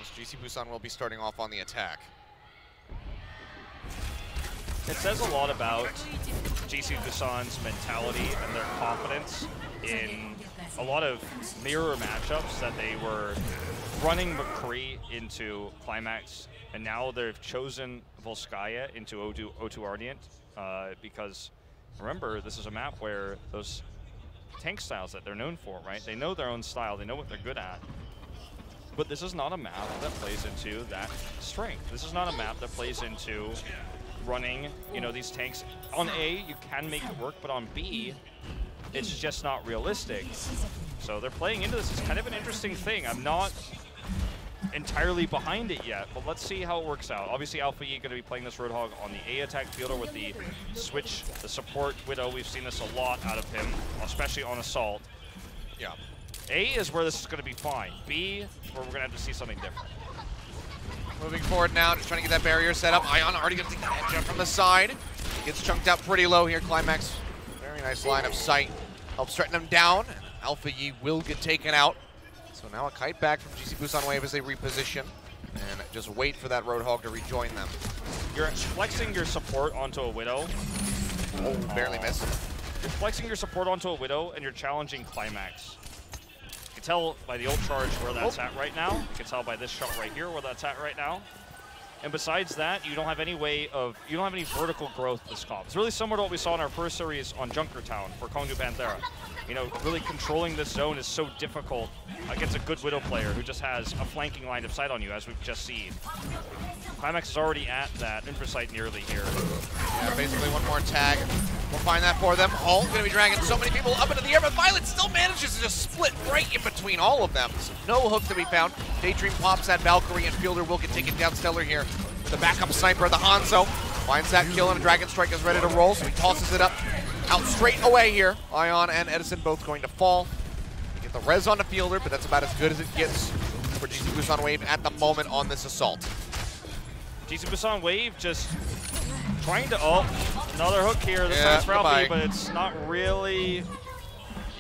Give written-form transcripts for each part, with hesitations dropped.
as GC Busan will be starting off on the attack. It says a lot about GC Busan's mentality and their confidence in a lot of mirror matchups that they were running McCree into Climax, and now they've chosen Volskaya into O2 Ardeont because, remember, this is a map where those tank styles that they're known for, right? They know their own style, they know what they're good at. But this is not a map that plays into that strength. This is not a map that plays into running, you know, these tanks. On A, you can make it work, but on B, it's just not realistic. So they're playing into this. It's kind of an interesting thing. I'm not entirely behind it yet, but let's see how it works out. Obviously, Alpha E going to be playing this Roadhog on the A attack fielder with the switch, the support Widow. We've seen this a lot out of him, especially on Assault. Yeah. A is where this is going to be fine. B is where we're going to have to see something different. Moving forward now, just trying to get that barrier set up. Ion already going to take the head jump from the side. Gets chunked out pretty low here. Climax, very nice line of sight. Helps threaten him down. Alpha Yi will get taken out. So now a kite back from GC Busan Wave as they reposition. And just wait for that Roadhog to rejoin them. You're flexing your support onto a Widow. Oh, barely missed. You're flexing your support onto a Widow and you're challenging Climax. You can tell by the ult charge where that's at right now. You can tell by this shot right here where that's at right now. And besides that, you don't have any way of, you don't have any vertical growth this comp. It's really similar to what we saw in our first series on Junkertown for Kongu Panthera. You know, really controlling this zone is so difficult against a good Widow player who just has a flanking line of sight on you, as we've just seen. Climax is already at that infrasight nearly here. Yeah, basically one more tag. We'll find that for them. All going to be dragging so many people up into the air, but Violet still manages to just split right in between all of them. So no hook to be found. Daydream pops that Valkyrie, and Fielder will get taken down. Stellar here with the backup sniper, the Hanzo. Finds that kill, and a Dragon Strike is ready to roll, so he tosses it up out straight away here. Ion and Edison both going to fall. You get the res on the Fielder, but that's about as good as it gets for GC Busan Wave at the moment on this assault. GC Busan Wave just trying to, oh, another hook here. This time's for Alpha, but it's not really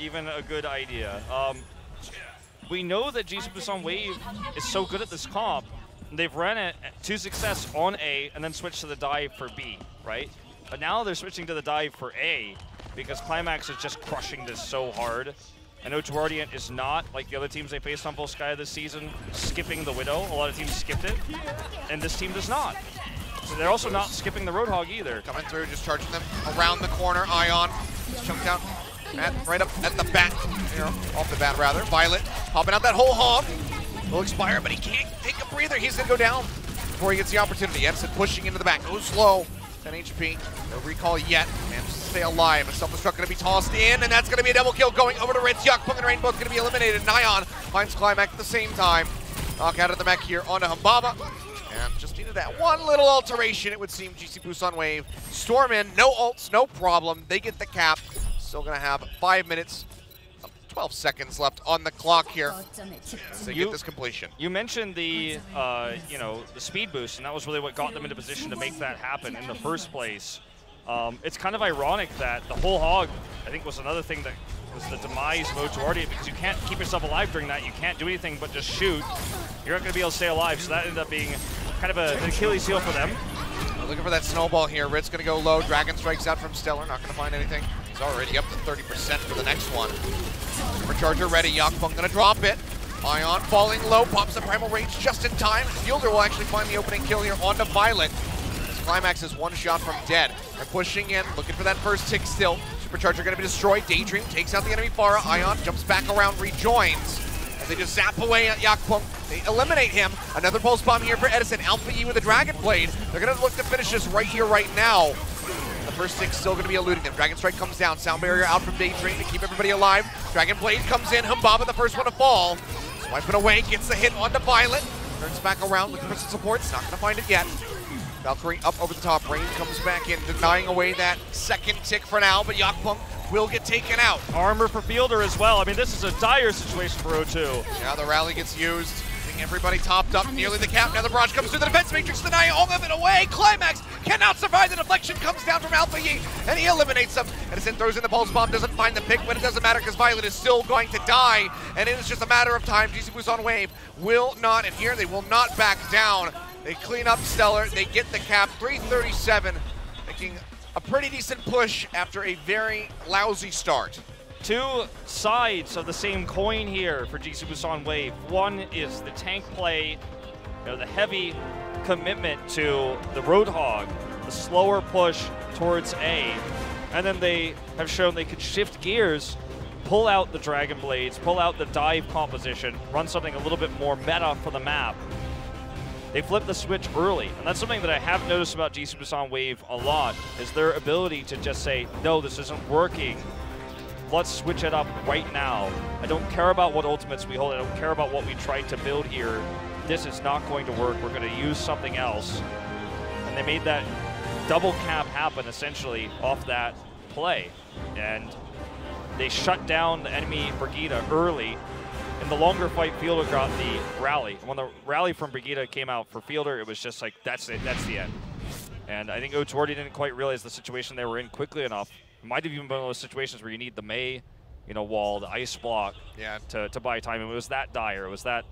even a good idea. We know that GC Busan Wave is so good at this comp. They've ran it to success on A and then switched to the dive for B, right? But now they're switching to the dive for A because Climax is just crushing this so hard. And O2 Ardeont is not, like the other teams they faced on Volskaya this season, skipping the Widow. A lot of teams skipped it, and this team does not. So they're also not skipping the Roadhog either. Coming through, just charging them around the corner. Ion chunked out right up at the bat, off the bat rather. Violet popping out that whole hog. Will expire, but he can't take a breather. He's going to go down before he gets the opportunity. Edison pushing into the back. Goes slow. 10 HP. No recall yet. Manages to stay alive. A self-destruct going to be tossed in, and that's going to be a double kill going over to Ritz. Yuck, Pung and Rain both going to be eliminated. Nyan finds Climax at the same time. Knock out of the mech here onto Humbaba. And just needed that one little alteration, it would seem. GC Busan Wave. Storm in. No ults, no problem. They get the cap. Still going to have 5 minutes. 12 seconds left on the clock here to get this completion. You mentioned the, you know, the speed boost, and that was really what got them into position to make that happen in the first place. It's kind of ironic that the whole hog, I think, was another thing that was the demise of O2 Ardeont, because you can't keep yourself alive during that. You can't do anything but just shoot. You're not going to be able to stay alive, so that ended up being kind of an Achilles heel for them. Looking for that snowball here. Ritz going to go low. Dragon strikes out from Stellar. Not going to find anything. He's already up to 30% for the next one. Supercharger ready. Yakpung going to drop it. Ion falling low. Pops the primal range just in time. Fielder will actually find the opening kill here onto Violet. Climax is one shot from dead. They're pushing in, looking for that first tick still. Supercharger going to be destroyed. Daydream takes out the enemy Pharah. Ion jumps back around, rejoins. As they just zap away at Yakpung. They eliminate him. Another pulse bomb here for Edison. Alpha E with a Dragon Blade. They're going to look to finish this right here, right now. The first tick's still going to be eluding them. Dragon Strike comes down. Sound Barrier out from Daydream to keep everybody alive. Dragon Blade comes in. Humbaba, the first one to fall. Swiping away, gets the hit onto Violet. Turns back around, looking for some support. It's not going to find it yet. Valkyrie up over the top. Rain comes back in, denying away that second tick for now, but Yakpung will get taken out. Armor for Fielder as well. I mean, this is a dire situation for O2. Yeah, the rally gets used. Getting everybody topped up, nearly the cap. Now the barrage comes through the defense matrix, denying all of it away. Climax cannot survive. The deflection comes down from Alpha Yi, and he eliminates them. Edison throws in the pulse bomb, doesn't find the pick, but it doesn't matter because Violet is still going to die, and it is just a matter of time. GC Busan Wave will not, and here they will not back down. They clean up Stellar, they get the cap, 337, making a pretty decent push after a very lousy start. Two sides of the same coin here for GC Busan Wave. One is the tank play, the heavy commitment to the Roadhog, the slower push towards A, and then they have shown they could shift gears, pull out the Dragon Blades, pull out the dive composition, run something a little bit more meta for the map. They flipped the switch early, and that's something that I have noticed about GC Busan Wave a lot, is their ability to just say, no, this isn't working. Let's switch it up right now. I don't care about what ultimates we hold. I don't care about what we tried to build here. This is not going to work. We're going to use something else. And they made that double cap happen, essentially, off that play. And they shut down the enemy Brigitte early. In the longer fight, Fielder got the rally. When the rally from Brigitte came out for Fielder, it was just like, that's it, that's the end. And I think OWC didn't quite realize the situation they were in quickly enough. It might have even been one of those situations where you need the Mei, wall, the ice block to buy time. And it was that dire. It was that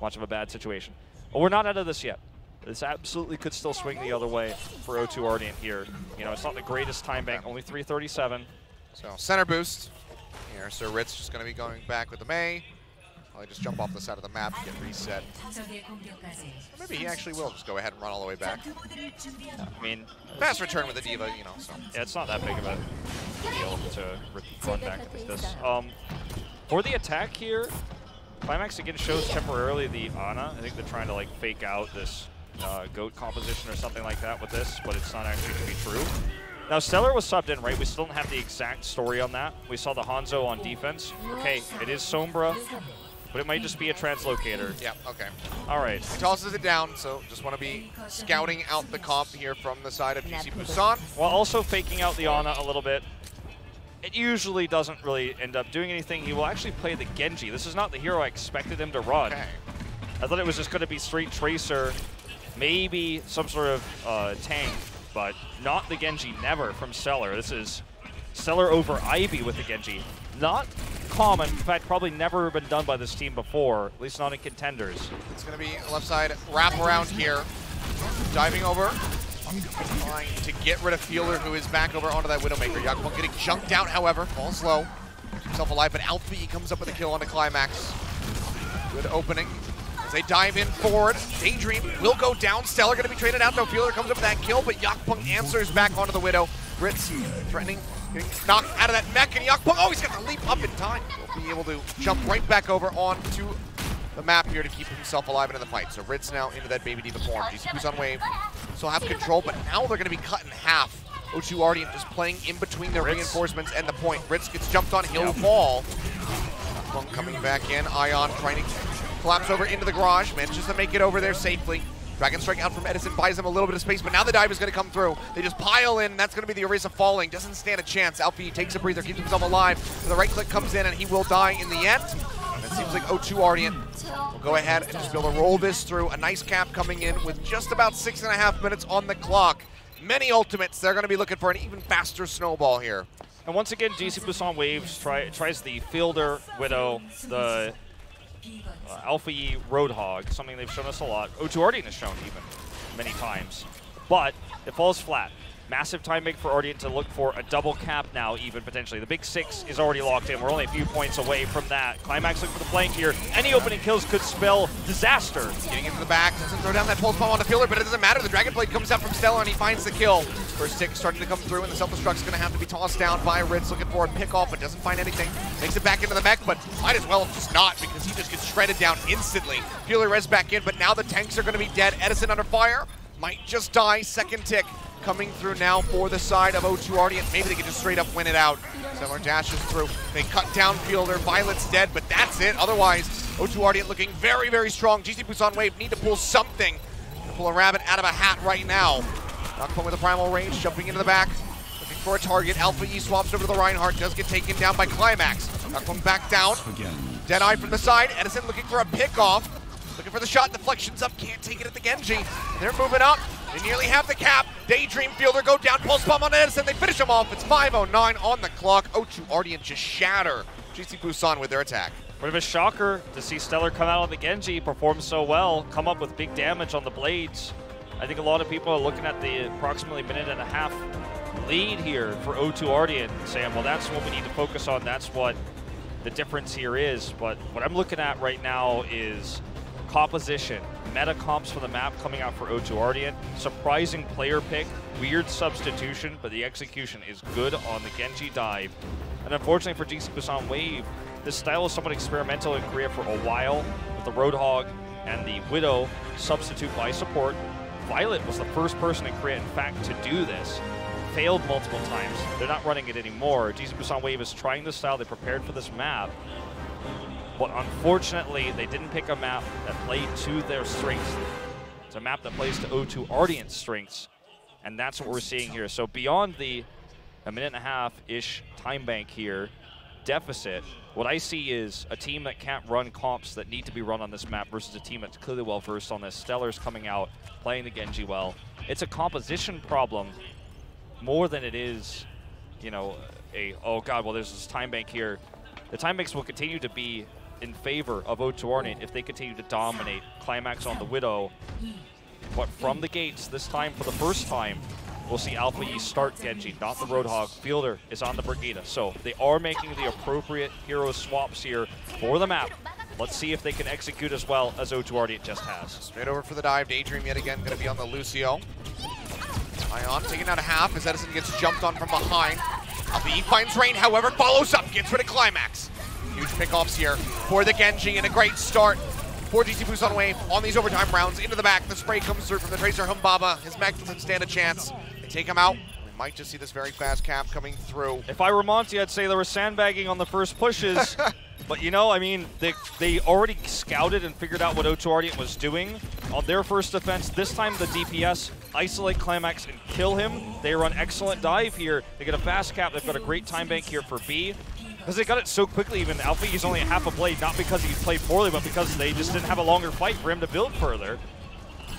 much of a bad situation. But we're not out of this yet. This absolutely could still swing the other way for O2 Ardeont here. It's not the greatest time bank, only 337. So center boost here. So Ritz just going to be going back with the Mei. Probably just jump off the side of the map to get reset. Or maybe he actually will just go ahead and run all the way back. I mean, fast return with the Diva, so. Yeah, it's not that big of a deal to run back like this. For the attack here, Climax again shows temporarily the Ana. I think they're trying to fake out this goat composition or something like that with this, but it's not actually going to be true. Now, Stellar was subbed in, right? We still don't have the exact story on that. We saw the Hanzo on defense. Okay, it is Sombra, but it might just be a translocator. Yeah, okay. All right. He tosses it down, so just want to be scouting out the comp here from the side of GC Busan. While also faking out the Ana a little bit. It usually doesn't really end up doing anything. He will actually play the Genji. This is not the hero I expected him to run. Okay. I thought it was just going to be straight Tracer, maybe some sort of tank, but not the Genji, never from Stellar. This is Stellar over Ivy with the Genji. Not common, in fact, probably never been done by this team before, at least not in Contenders. It's going to be left side wrap around here. Diving over, trying to get rid of Fielder, who is back over onto that Widowmaker. Yakupong getting junked out, however, falls low, keeps himself alive, but Alpha Yi comes up with a kill on the Climax. Good opening. As they dive in forward, Daydream will go down. Stellar going to be traded out, though. Fielder comes up with that kill, but Yakupong answers back onto the Widow. Ritz threatening, getting knocked out of that mech, and Yakupong, oh, he's got to leap up in time. He'll be able to jump right back over onto the map here to keep himself alive into the fight. So Ritz now into that Baby Diva form. GC Busan Wave still have control, but now they're going to be cut in half. O2 Ardeont just playing in between their reinforcements and the point. Ritz gets jumped on, he'll fall. Yakupong coming back in. Ion trying to collapse over into the garage, manages to make it over there safely. Dragon Strike out from Edison buys him a little bit of space, but now the dive is going to come through. They just pile in, and that's going to be the Orisa falling. Doesn't stand a chance. Alfie takes a breather, keeps himself alive. The right click comes in, and he will die in the end. And it seems like O2 Ardeont will go ahead and just be able to roll this through. A nice cap coming in with just about 6.5 minutes on the clock. Many ultimates. They're going to be looking for an even faster snowball here. And once again, GC Busan Waves tries the Fielder Widow, the Alpha Yi Roadhog, something they've shown us a lot. O2 Ardeont has shown even many times. But it falls flat. Massive time bank for Ardeont to look for a double cap now, even potentially. The big 6 is already locked in. We're only a few points away from that. Climax looking for the flank here. Any opening kills could spell disaster. Getting into the back, doesn't throw down that pulse bomb on the Fielder, but it doesn't matter. The Dragon Blade comes out from Stellar and he finds the kill. First tick starting to come through, and the self-destruct's going to have to be tossed down by Ritz, looking for a pick-off, but doesn't find anything. Makes it back into the mech, but might as well just not, because he just gets shredded down instantly. Fielder res back in, but now the tanks are going to be dead. Edison under fire, might just die. Second tick coming through now for the side of O2 Ardeont. Maybe they can just straight up win it out. Stellar dashes through. They cut down Fielder. Violet's dead, but that's it. Otherwise, O2 Ardeont looking very, very strong. GC Busan Wave need to pull something. Pull a rabbit out of a hat right now. Yakupong with a primal range, jumping into the back, looking for a target. Alpha E swaps over to the Reinhardt, does get taken down by Climax. Yakupong back down. Deadeye from the side. Edison looking for a pick-off. Looking for the shot, deflection's up, can't take it at the Genji. They're moving up, they nearly have the cap. Daydream Fielder go down, pulse bomb on Edison, they finish him off. It's 5:09 on the clock. O2 Ardeont just shatter GC Busan with their attack. Bit of a shocker to see Stellar come out on the Genji, perform so well, come up with big damage on the blades. I think a lot of people are looking at the approximately minute-and-a-half lead here for O2 Ardeont and saying, well, that's what we need to focus on, that's what the difference here is. But what I'm looking at right now is composition, meta comps for the map coming out for O2 Ardeont. Surprising player pick, weird substitution, but the execution is good on the Genji dive. And unfortunately for GC Busan Wave, this style is somewhat experimental in Korea for a while, with the Roadhog and the Widow substitute by support. Violet was the first person in Korea, in fact, to do this. Failed multiple times. They're not running it anymore. GC Busan Wave is trying this style. They prepared for this map. But unfortunately, they didn't pick a map that played to their strengths. It's a map that plays to O2 Ardeont's strengths. And that's what we're seeing here. So beyond the a minute-and-a-half-ish time bank here, deficit, what I see is a team that can't run comps that need to be run on this map versus a team that's clearly well-versed on this. Stellar's coming out, playing the Genji well. It's a composition problem more than it is, you know, oh god, well there's this time bank here. The time banks will continue to be in favor of O2 Ardeont if they continue to dominate. Climax on the Widow. But from the gates, this time for the first time, we'll see Alpha E start Genji, not the Roadhog. Fielder is on the Brigida. So they are making the appropriate hero swaps here for the map. Let's see if they can execute as well as O2 Ardeont just has. Straight over for the dive. Daydream yet again going to be on the Lucio. Ion taking out a half as Edison gets jumped on from behind. Alpha E finds Rain, however, follows up, gets rid of Climax. Huge pickoffs here for the Genji and a great start for GC Busan Wave on these overtime rounds. Into the back, the spray comes through from the Tracer Humbaba. His mech doesn't stand a chance. They take him out. We might just see this very fast cap coming through. If I were Monty, I'd say there was sandbagging on the first pushes. But you know, I mean, they already scouted and figured out what O2 Ardeont was doing on their first defense. This time the DPS isolate Climax and kill him. They run excellent dive here. They get a fast cap. They've got a great time bank here for B. Because they got it so quickly, even Alpha E's only a half a blade, not because he played poorly, but because they just didn't have a longer fight for him to build further.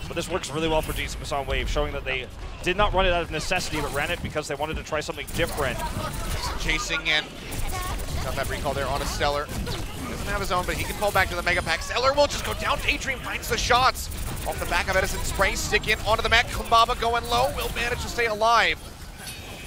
But this works really well for GC Busan Wave, showing that they did not run it out of necessity, but ran it because they wanted to try something different. Chasing in. Got that recall there on a Stellar. He doesn't have his own, but he can fall back to the Mega Pack. Stellar will just go down. Daydream finds the shots. Off the back of Edison's spray, stick in onto the mech. Kumbaba going low, will manage to stay alive.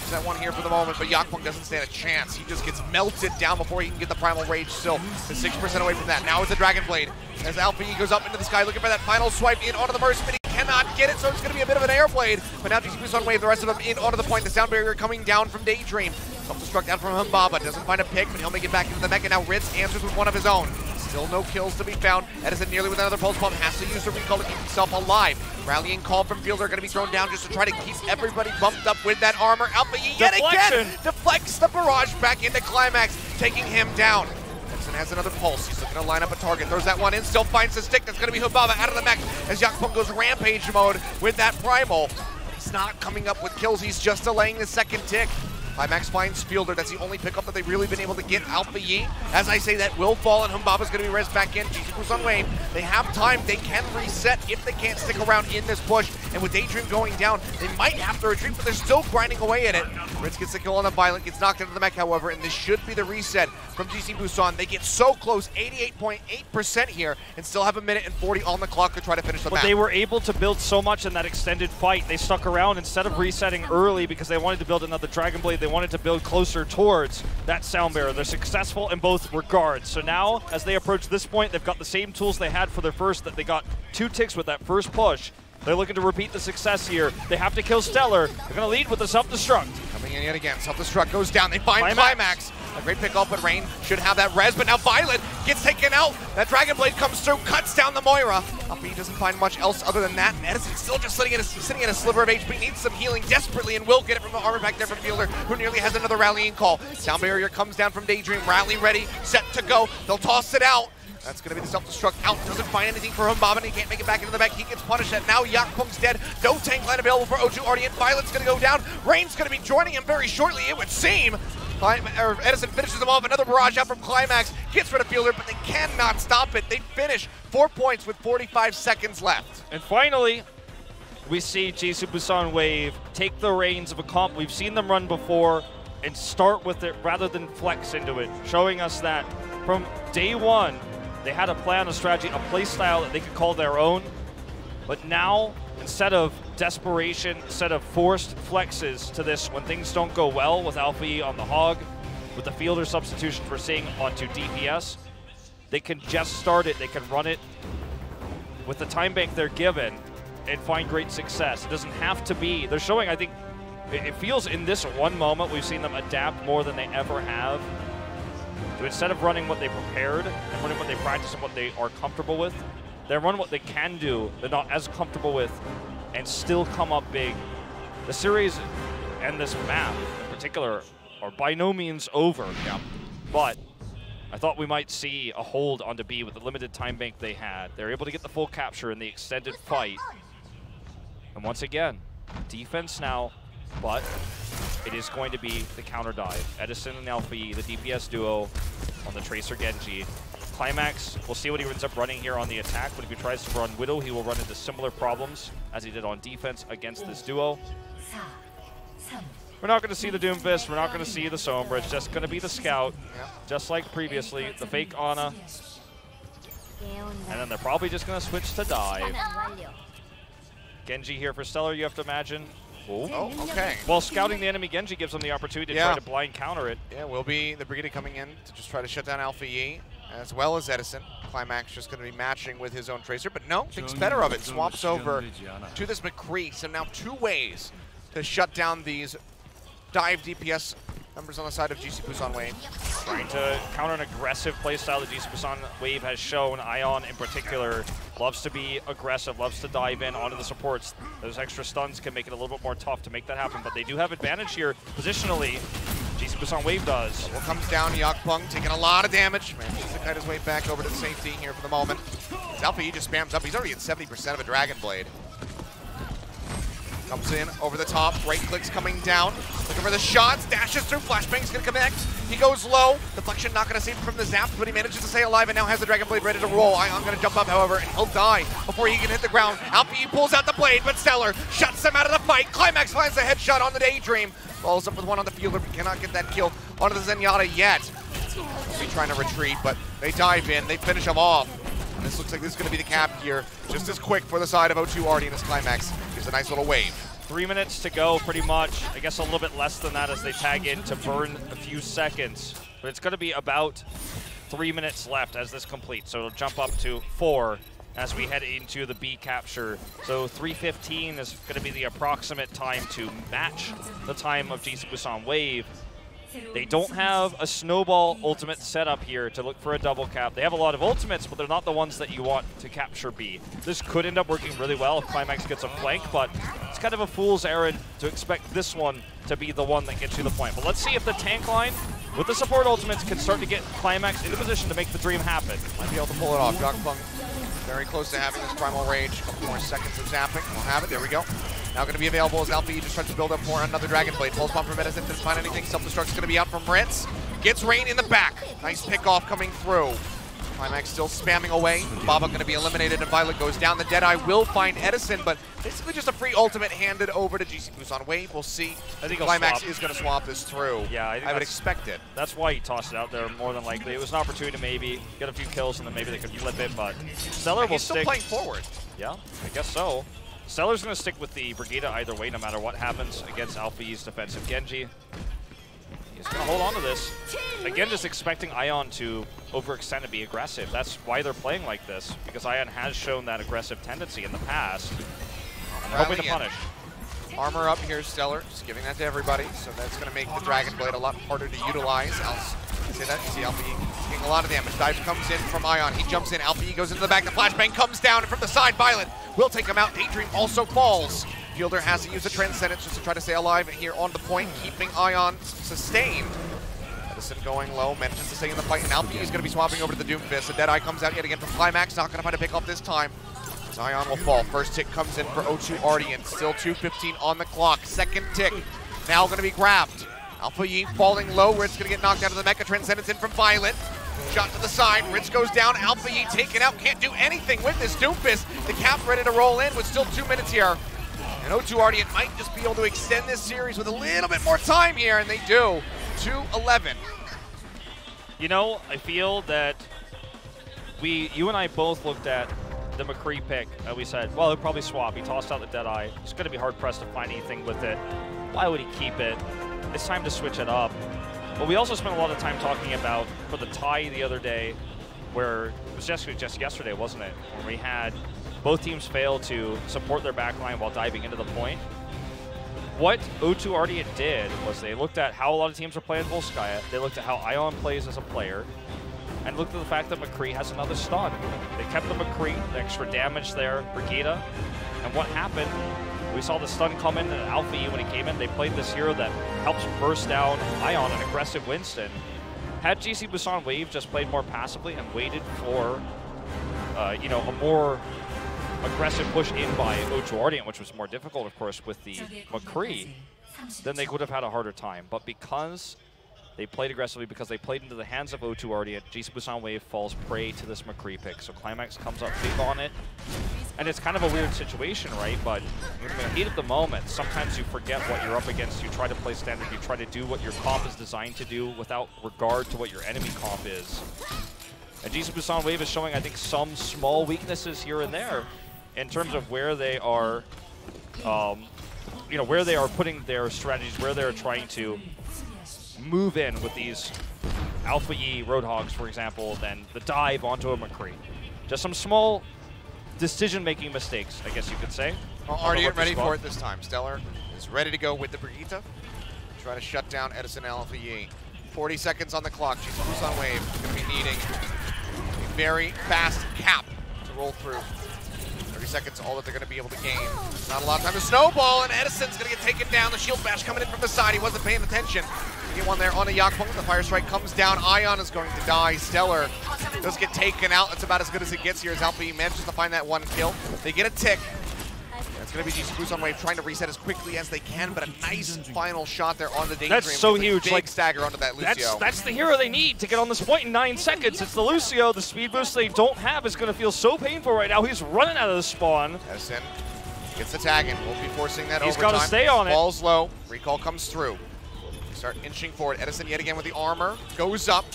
That one here for the moment, but Yakpong doesn't stand a chance. He just gets melted down before he can get the Primal Rage still. He's 6% away from that. Now it's a Dragon Blade. As Alpha E goes up into the sky looking for that final swipe in onto the burst, but he cannot get it, so it's going to be a bit of an air blade. But now GC Busan Wave, the rest of them in onto the point. The sound barrier coming down from Daydream. Self-destruct down from Humbaba. Doesn't find a pick, but he'll make it back into the mech, and now Ritz answers with one of his own. Still no kills to be found. Edison nearly with another pulse bomb. Has to use the recall to keep himself alive. Rallying call from Fielder going to be thrown down just to try to keep everybody bumped up with that armor. Alpha E yet again deflects the barrage back into Climax, taking him down. Edison has another pulse. He's looking to line up a target. Throws that one in. Still finds the stick. That's going to be Humbaba out of the mech as Yakpong goes rampage mode with that Primal. He's not coming up with kills. He's just delaying the second tick. Climax finds Fielder. That's the only pickup that they've really been able to get. Alpha E, as I say, that will fall, and Humbaba's going to be rezzed back in. GC Busan Wave, they have time. They can reset if they can't stick around in this push. And with Daydream going down, they might have to retreat, but they're still grinding away at it. Ritz gets the kill on the Violent, gets knocked into the mech, however, and this should be the reset from GC Busan. They get so close, 88.8% here, and still have 1:40 on the clock to try to finish the map. But they were able to build so much in that extended fight. They stuck around instead of resetting early because they wanted to build another Dragon Blade. They wanted to build closer towards that sound barrier. They're successful in both regards. So now, as they approach this point, they've got the same tools they had for their first, that they got 2 ticks with that first push. They're looking to repeat the success here. They have to kill Stellar. They're going to lead with the self-destruct. Coming in yet again. Self-destruct goes down. They find Climax. A great pick up, but Rain should have that res, but now Violet gets taken out. That Dragon Blade comes through, cuts down the Moira. Alpha E doesn't find much else other than that. And Edison's still just sitting in a sliver of HP, needs some healing desperately, and will get it from the armor pack there from Fielder, who nearly has another rallying call. Sound barrier comes down from Daydream. Rally ready, set to go. They'll toss it out. That's going to be the self-destruct out. Doesn't find anything for Humbaba, and he can't make it back into the back. He gets punished. And now Yakpong's dead. No tank line available for O2 Ardeont. Violet's going to go down. Rain's going to be joining him very shortly, it would seem. Edison finishes them off. Another barrage out from Climax. Gets rid of Fielder, but they cannot stop it. They finish 4 points with 45 seconds left. And finally, we see GC Busan Wave take the reins of a comp we've seen them run before and start with it rather than flex into it, showing us that from day one, they had a plan, a strategy, a play style that they could call their own. But now, instead of desperation, instead of forced flexes to this when things don't go well with Alpha E on the Hog, with the Fielder substitutions we're seeing onto DPS, they can just start it, they can run it with the time bank they're given and find great success. It doesn't have to be, they're showing, I think, it feels in this one moment we've seen them adapt more than they ever have. So instead of running what they prepared and running what they practice and what they are comfortable with, they run what they can do, they're not as comfortable with, and still come up big. The series and this map in particular are by no means over. Yeah. But I thought we might see a hold onto B with the limited time bank they had. They're able to get the full capture in the extended fight. And once again, defense now, but it is going to be the counter dive. Edison and Alpha E, the DPS duo on the Tracer Genji. Climax, we'll see what he ends up running here on the attack, but if he tries to run Widow, he will run into similar problems as he did on defense against this duo. We're not going to see the Doomfist, we're not going to see the Sombra, it's just going to be the Scout, just like previously, the fake Ana. And then they're probably just going to switch to dive. Genji here for Stellar, you have to imagine. Oh, okay. Well, scouting the enemy Genji gives them the opportunity to try to blind counter it. Yeah, will be the Brigade coming in to just try to shut down Alpha E, as well as Edison. Climax just going to be matching with his own Tracer, but no, thinks better of it. Swaps over to this McCree, so now 2 ways to shut down these dive DPS members on the side of GC Busan Wave. Trying to counter an aggressive playstyle that GC Busan Wave has shown. Ion in particular loves to be aggressive, loves to dive in onto the supports. Those extra stuns can make it a little bit more tough to make that happen, but they do have advantage here positionally. GC Busan Wave does. Well, comes down, Yakpung taking a lot of damage. Manages to kite his way back over to safety here for the moment. Alpha E just spams up. He's already at 70% of a Dragon Blade. Comes in over the top, right clicks coming down, looking for the shots, dashes through, flashbang's gonna connect. He goes low, deflection not gonna save him from the zap, but he manages to stay alive and now has the Dragon Blade ready to roll. Ion gonna jump up, however, and he'll die before he can hit the ground. Alpha E pulls out the blade, but Stellar shuts him out of the fight. Climax finds the headshot on the Daydream. Follows up with one on the Fielder, but cannot get that kill onto the Zenyatta yet. He's trying to retreat, but they dive in, they finish him off. And this looks like this is gonna be the cap here. Just as quick for the side of O2 Ardeont as Climax gives a nice little wave. 3 minutes to go, pretty much. I guess a little bit less than that as they tag in to burn a few seconds. But it's going to be about 3 minutes left as this completes. So it'll jump up to 4 as we head into the B capture. So 3:15 is going to be the approximate time to match the time of GC Busan Wave. They don't have a snowball ultimate setup here to look for a double cap. They have a lot of ultimates, but they're not the ones that you want to capture B. This could end up working really well if Climax gets a flank, but it's kind of a fool's errand to expect this one to be the one that gets you the point. But let's see if the tank line with the support ultimates can start to get Climax into position to make the dream happen. Might be able to pull it off. Yakpung very close to having this Primal Rage. A couple more seconds of zapping. We'll have it. There we go. Now going to be available as Alpha E just tries to build up for another Dragon Blade. Pulse bomb from Edison, doesn't find anything. Self-destruct's going to be out from Ritz. Gets Rain in the back. Nice pick-off coming through. Climax still spamming away. Baba going to be eliminated and Violet goes down. The Deadeye will find Edison, but basically just a free ultimate handed over to GC Busan Wave. We'll see. I think Climax is going to swap this through. Yeah, I would expect it. That's why he tossed it out there more than likely. It was an opportunity to maybe get a few kills and then maybe they could flip it, but Stellar will stick. He's still playing forward. Yeah, I guess so. Stellar's going to stick with the Brigida either way, no matter what happens against Alpha E's defensive Genji. He's going to hold on to this. Again, just expecting Ion to overextend and be aggressive. That's why they're playing like this, because Ion has shown that aggressive tendency in the past. And they're hoping to punish. Armor up here, Stellar, just giving that to everybody, so that's going to make the Dragon Blade a lot harder to utilize. See that? You see Alpha E taking a lot of damage. Dive comes in from Ion. He jumps in. Alpha E goes into the back. The flashbang comes down, and from the side, Violet will take him out. Daydream also falls. Fielder has to use the Transcendence just to try to stay alive here on the point, keeping Ion sustained. Edison going low, manages to stay in the fight, and Alpha E is going to be swapping over to the Doomfist. The Deadeye comes out yet again from Climax, not going to find a pick off this time. Zion will fall. First tick comes in for O2 Ardeont. Still 2:15 on the clock. Second tick now going to be grabbed. Alpha Yi falling low. Ritz gonna get knocked out of the Mecha. Transcendence in from Violet. Shot to the side. Ritz goes down. Alpha Yi taken out. Can't do anything with this Doomfist. The cap ready to roll in with still 2 minutes here. And O2 Ardeont might just be able to extend this series with a little bit more time here, and they do. 2-11. You know, I feel that you and I both looked at the McCree pick, and we said, well, he'll probably swap. He tossed out the Deadeye. He's going to be hard-pressed to find anything with it. Why would he keep it? It's time to switch it up. But we also spent a lot of time talking about, for the tie the other day, where it was just yesterday, wasn't it? When we had both teams fail to support their backline while diving into the point. What O2 Ardeont did was they looked at how a lot of teams are playing Volskaya. They looked at how Ion plays as a player, and looked at the fact that McCree has another stun. They kept the McCree, the extra damage there, Brigida, and what happened? We saw the stun come in, and Alpha E when he came in, they played this hero that helps burst down Ion, an aggressive Winston. Had GC Busan Wave just played more passively and waited for, you know, a more aggressive push in by O2 Ardeont, which was more difficult, of course, with the McCree, then they would have had a harder time. But because they played aggressively, because they played into the hands of O2 Ardeont, GC Busan Wave falls prey to this McCree pick. So Climax comes up big on it. And it's kind of a weird situation, right? But in the heat of the moment, sometimes you forget what you're up against. You try to play standard. You try to do what your comp is designed to do without regard to what your enemy comp is. And GC Busan Wave is showing, I think, some small weaknesses here and there in terms of where they are, you know, where they are putting their strategies, where they're trying to move in with these Alpha Yi Roadhogs, for example, then the dive onto a McCree. Just some small decision-making mistakes, I guess you could say. Well, Ardeont ready for it this time. Stellar is ready to go with the Brigitte. Try to shut down Edison Alpha Yi. 40 seconds on the clock. GC Busan Wave is going to be needing a very fast cap to roll through. 30 seconds, all that they're going to be able to gain. Not a lot of time to snowball, and Edison's going to get taken down. The shield bash coming in from the side. He wasn't paying attention. Get one there on a Yakpung. The fire strike comes down. Ion is going to die. Stellar does get taken out. That's about as good as it gets here as Alpha manages to find that one kill. They get a tick. It's going to be GC Busan Wave trying to reset as quickly as they can, but a nice final shot there on the Daydream. That's so huge. Big like, stagger onto that Lucio. That's the hero they need to get on this point in 9 seconds. It's the Lucio. The speed boost they don't have is going to feel so painful right now. He's running out of the spawn. Edison gets the tag in. Won't be forcing that overtime. He's got to stay on it. Falls low. Recall comes through. Start inching forward. Edison yet again with the armor. Goes up.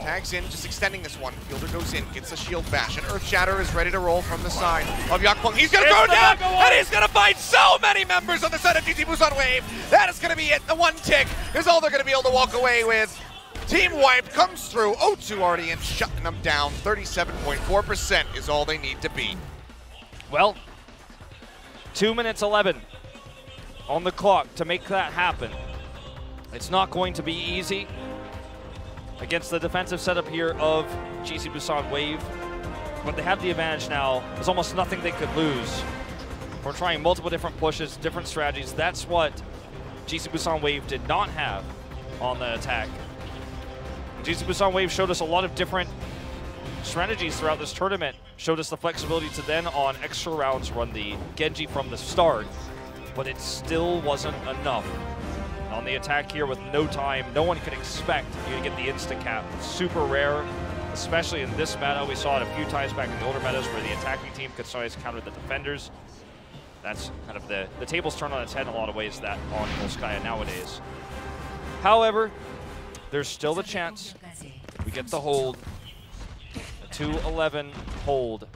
Tags in, just extending this one. Fielder goes in, gets a shield bash, and Earth Shatter is ready to roll from the side of Yakpung. He's gonna go down, and he's gonna find so many members on the side of GC Busan Wave. That is gonna be it. The one tick is all they're gonna be able to walk away with. Team Wipe comes through. O2 Ardeont shutting them down. 37.4% is all they need to beat. Well, 2 minutes 11 on the clock to make that happen. It's not going to be easy against the defensive setup here of GC Busan Wave, but they have the advantage now. There's almost nothing they could lose. We're trying multiple different pushes, different strategies. That's what GC Busan Wave did not have on the attack. GC Busan Wave showed us a lot of different strategies throughout this tournament, showed us the flexibility to then on extra rounds run the Genji from the start, but it still wasn't enough. On the attack here with no time, no one could expect you to get the insta-cap. It's super rare, especially in this meta. We saw it a few times back in the older metas where the attacking team could sometimes counter the defenders. That's kind of the tables turn on its head in a lot of ways that on Volskaya nowadays. However, there's still the chance we get the hold, a 2-11 hold.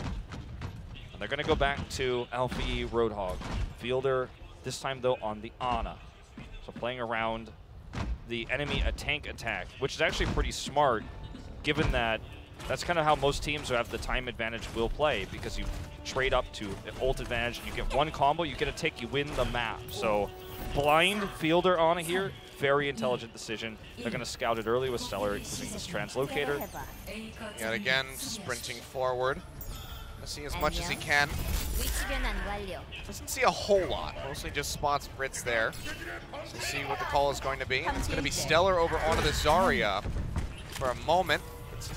And they're gonna go back to Alpha E Roadhog. Fielder, this time though on the Ana. So playing around the enemy a tank attack, which is actually pretty smart, given that that's kind of how most teams who have the time advantage will play, because you trade up to an ult advantage, and you get one combo, you get a tick, you win the map. So blind Fielder on here, very intelligent decision. They're going to scout it early with Stellar using this translocator. Yet again, sprinting forward. See as much as he can. Doesn't see a whole lot. Mostly just spots Fritz there. So see what the call is going to be. And it's going to be Stellar over onto the Zarya for a moment.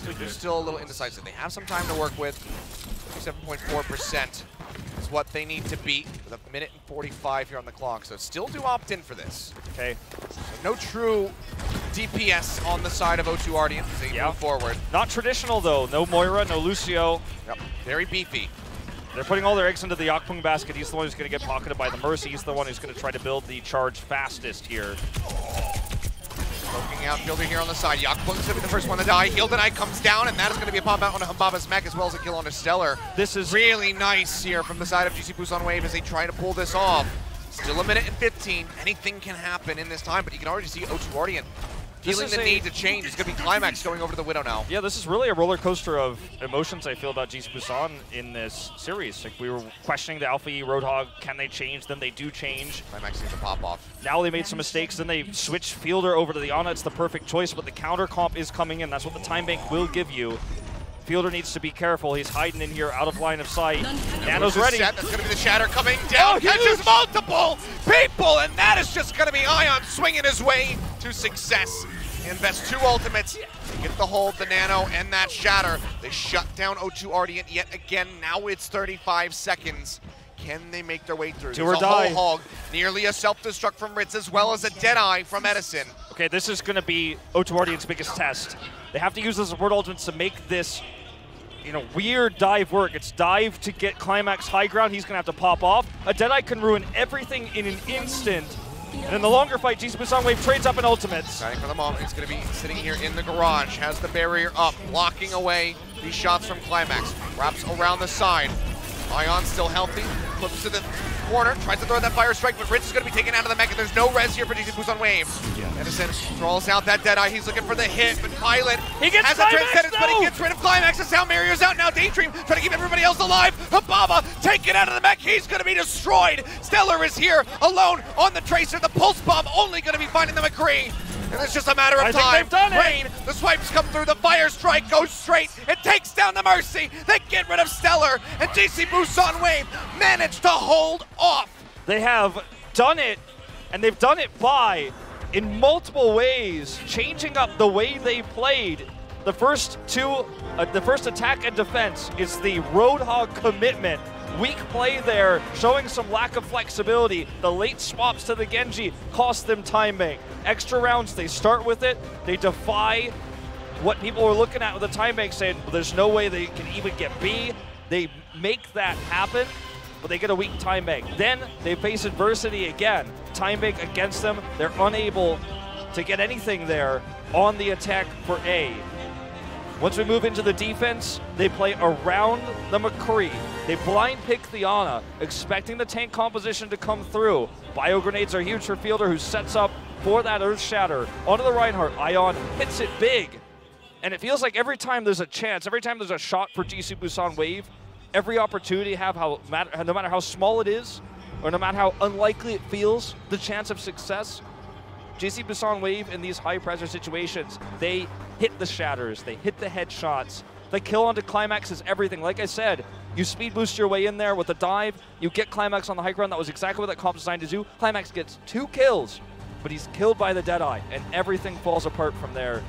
They're still a little indecisive. They have some time to work with. 37.4% is what they need to beat with 1:45 here on the clock. So still do opt in for this. Okay. So no true DPS on the side of O2 Ardeont as they move forward. Not traditional though. No Moira, no Lucio. Yep. Very beefy. They're putting all their eggs into the Yakpung basket. He's the one who's going to get pocketed by the Mercy. He's the one who's going to try to build the charge fastest here. Poking out Fielder here on the side. Yakpung's going to be the first one to die. Heal Deny comes down, and that is going to be a pop out on Humbaba's mech as well as a kill on a Stellar. This is really nice here from the side of GC Busan Wave as they try to pull this off. Still a minute and 15. Anything can happen in this time, but you can already see O2 Ardeont feeling the need to change. It's going to be Climax going over to the Widow now. Yeah, this is really a roller coaster of emotions I feel about GC Busan in this series. Like, we were questioning the Alpha E Roadhog, can they change? Then they do change. Climax needs to pop off. Now they made some mistakes, then they switch Fielder over to the Ana. It's the perfect choice, but the counter comp is coming in. That's what the time bank will give you. Fielder needs to be careful. He's hiding in here out of line of sight. Nano's ready. That's going to be the Shatter coming down. Catches multiple people, and that is just going to be Ion swinging his way to success. He invests 2 ultimates to get the hold, the Nano, and that Shatter. They shut down O2 Ardeont yet again. Now it's 35 seconds. Can they make their way through? Do or die. A whole hog, nearly a self-destruct from Ritz, as well as a Deadeye from Edison. Okay, this is going to be O2 Ardeont's biggest test. They have to use the support ultimates to make this, you know, weird dive work. It's dive to get Climax high ground. He's going to have to pop off. A Deadeye can ruin everything in an instant. And in the longer fight, GC Busan Wave trades up in ultimates. Starting for the moment, he's going to be sitting here in the garage, has the barrier up, blocking away these shots from Climax. Wraps around the side. Ion still healthy, flips to the corner, tries to throw that fire strike, but Rich is going to be taken out of the mech, and there's no res here for GC Busan Wave. Edison throws out that Deadeye. He's looking for the hit, but Pilot has a Transcendence, but he gets rid of Climax. The Sound Barrier's out now. Daydream trying to keep everybody else alive. Humbaba taken out of the mech. He's going to be destroyed. Stellar is here alone on the Tracer. The Pulse Bomb only going to be finding the McCree. And it's just a matter of time. Rain, the swipes come through, the fire strike goes straight. It takes down the Mercy. They get rid of Stellar, and GC Busan Wave managed to hold off. They have done it, and they've done it by, in multiple ways, changing up the way they played. The first attack and defense is the Roadhog commitment. Weak play there, showing some lack of flexibility. The late swaps to the Genji cost them time bank. Extra rounds, they start with it. They defy what people were looking at with the time bank, saying, well, there's no way they can even get B. They make that happen, but they get a weak time bank. Then they face adversity again. Time bank against them. They're unable to get anything there on the attack for A. Once we move into the defense, they play around the McCree. They blind pick the Ana, expecting the tank composition to come through. Bio grenades are huge for Fielder, who sets up for that Earth Shatter. Onto the Reinhardt, Ion hits it big. And it feels like every time there's a chance, every time there's a shot for GC Busan Wave, every opportunity have no matter how small it is, or no matter how unlikely it feels, the chance of success, GC Busan Wave in these high-pressure situations, they hit the shatters, they hit the headshots. The kill onto Climax is everything. Like I said, you speed boost your way in there with a dive, you get Climax on the high ground. That was exactly what that comp's designed to do. Climax gets 2 kills, but he's killed by the Deadeye, and everything falls apart from there.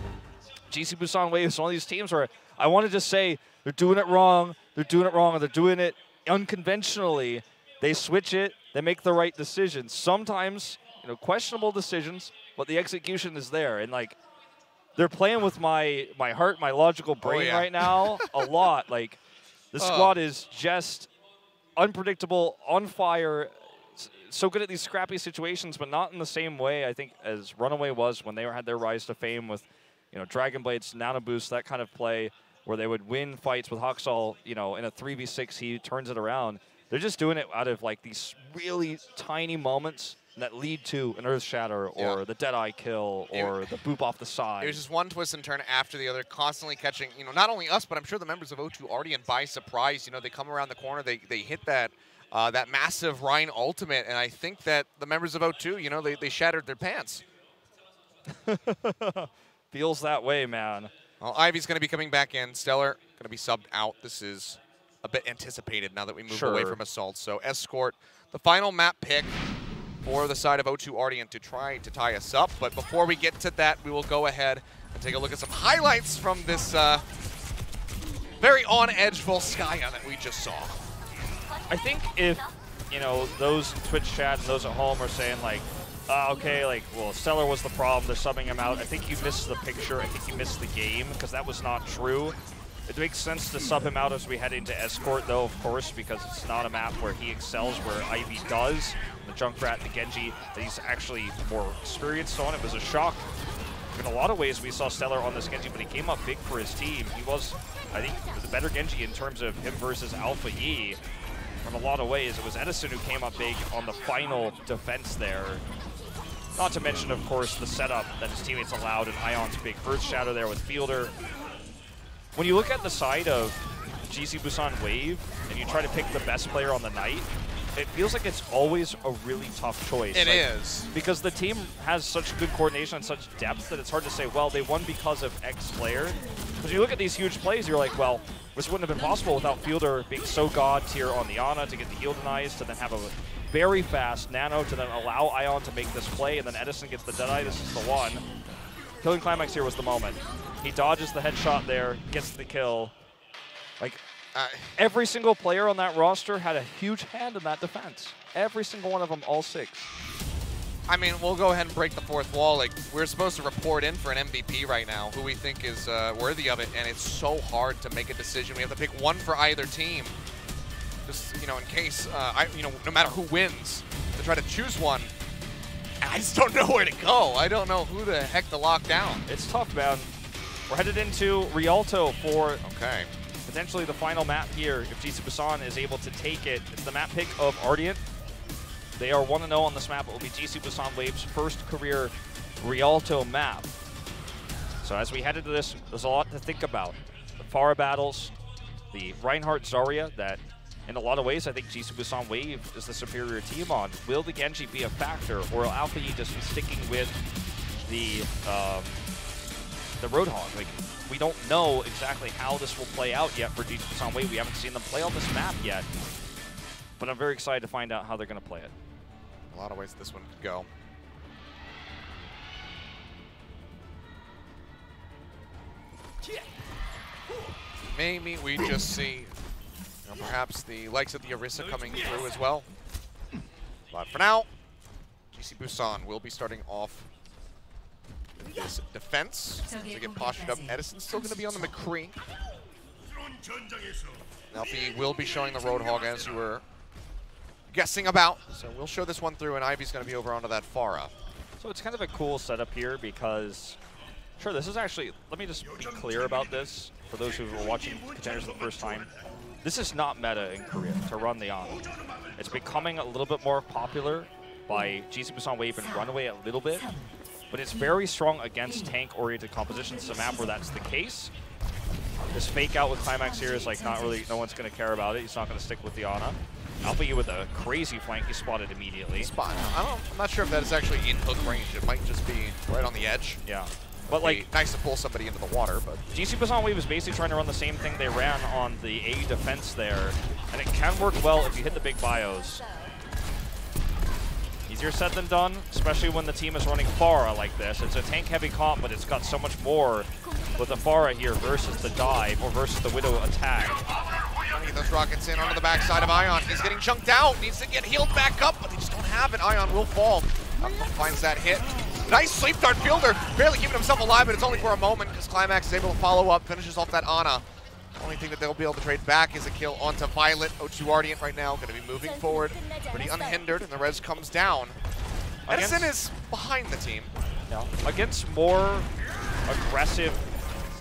GC Busan Wave is one of these teams where I wanted to say they're doing it wrong, they're doing it unconventionally. They switch it, they make the right decisions. Sometimes, you know, questionable decisions, but the execution is there. And like, they're playing with my heart, my logical brain right now a lot. Like, the squad is just unpredictable, on fire, so good at these scrappy situations, but not in the same way, I think, as Runaway was when they had their rise to fame with, you know, Dragon Blades, Nano Boost, that kind of play where they would win fights with Hoxall, you know, in a 3v6, he turns it around. They're just doing it out of like these really tiny moments that lead to an Earth Shatter or the Deadeye kill or the boop off the side. It was just one twist and turn after the other, constantly catching, you know, not only us, but I'm sure the members of O2 Ardeont by surprise. You know, they come around the corner, they hit that that massive Rhine ultimate, and I think that the members of O2, you know, they shattered their pants. Feels that way, man. Well, Ivy's going to be coming back in. Stellar going to be subbed out. This is a bit anticipated now that we move away from Assault. So Escort, the final map pick for the side of O2 Ardeont to try to tie us up. But before we get to that, we will go ahead and take a look at some highlights from this very on-edge Volskaya that we just saw. I think if, you know, those Twitch chats, those at home are saying like, okay, like, well, Stellar was the problem. They're subbing him out. I think you missed the picture. I think you missed the game, because that was not true. It makes sense to sub him out as we head into Escort, though, of course, because it's not a map where he excels, where Ivy does. The Junkrat, the Genji, that he's actually more experienced on. It was a shock. In a lot of ways, we saw Stellar on this Genji, but he came up big for his team. He was, I think, the better Genji in terms of him versus Alpha Yi. In a lot of ways, it was Edison who came up big on the final defense there. Not to mention, of course, the setup that his teammates allowed, and Ion's big Earth Shadow there with Fielder. When you look at the side of GC Busan Wave, and you try to pick the best player on the night, it feels like it's always a really tough choice. It is. Because the team has such good coordination and such depth that it's hard to say, well, they won because of X player. Because you look at these huge plays, you're like, well, this wouldn't have been possible without Fielder being so god tier on the Ana to get the heal denies, to then have a very fast Nano to then allow Ion to make this play, and then Edison gets the Deadeye. This is the one. Killing Climax here was the moment. He dodges the headshot there, gets the kill. Like, every single player on that roster had a huge hand in that defense. Every single one of them, all 6. I mean, we'll go ahead and break the fourth wall. Like, we're supposed to report in for an MVP right now, who we think is worthy of it, and it's so hard to make a decision. We have to pick one for either team. Just, you know, in case, no matter who wins, to try to choose one. I just don't know where to go. I don't know who the heck to lock down. It's tough, man. We're headed into Rialto for potentially the final map here. If GC Busan is able to take it, it's the map pick of Ardeont. They are 1-0 on this map. It will be GC Busan Wave's first career Rialto map. So as we head into this, there's a lot to think about. The Pharah battles, the Reinhardt Zarya that in a lot of ways I think GC Busan Wave is the superior team on. Will the Genji be a factor, or will Alpha Yi just be sticking with the Roadhog? Like, we don't know exactly how this will play out yet for GC Busan Wave. We haven't seen them play on this map yet, but I'm very excited to find out how they're going to play it. A lot of ways this one could go. Maybe we just see, perhaps the likes of the Orisa coming through as well. But for now, GC Busan will be starting off with this defense to get postured up. Edison's still going to be on the McCree. Alfie will be showing the Roadhog as you were guessing about. So we'll show this one through, and Ivy's going to be over onto that Pharah. So it's kind of a cool setup here because, sure, this is actually, let me just be clear about this for those who are watching Contenders for the first time. This is not meta in Korea to run the Ana. It's becoming a little bit more popular by GC Busan Wave and Runaway a little bit, but it's very strong against tank-oriented compositions. It's a map where that's the case. This fake out with Climax here is like not really, no one's going to care about it. He's not going to stick with the Ana. Alpha Yi with a crazy flank, he spotted immediately. I'm not sure if that is actually in hook range. It might just be right on the edge. Yeah. But like, nice to pull somebody into the water, but GC Busan Wave is basically trying to run the same thing they ran on the A defense there, and it can work well if you hit the big bios. Easier said than done, especially when the team is running Pharah like this. It's a tank-heavy comp, but it's got so much more with the Pharah here versus the dive or versus the Widow attack. Trying to get those rockets in onto the backside of Ion. He's getting chunked out. Needs to get healed back up, but they just don't have it. Ion will fall. Finds that hit. Nice sleep dart Fielder, barely keeping himself alive, but it's only for a moment because Climax is able to follow up, finishes off that Ana. The only thing that they'll be able to trade back is a kill onto Violet. O2 Ardeont right now going to be moving forward pretty unhindered, and the res comes down. Edison is behind the team. Yeah. Against more aggressive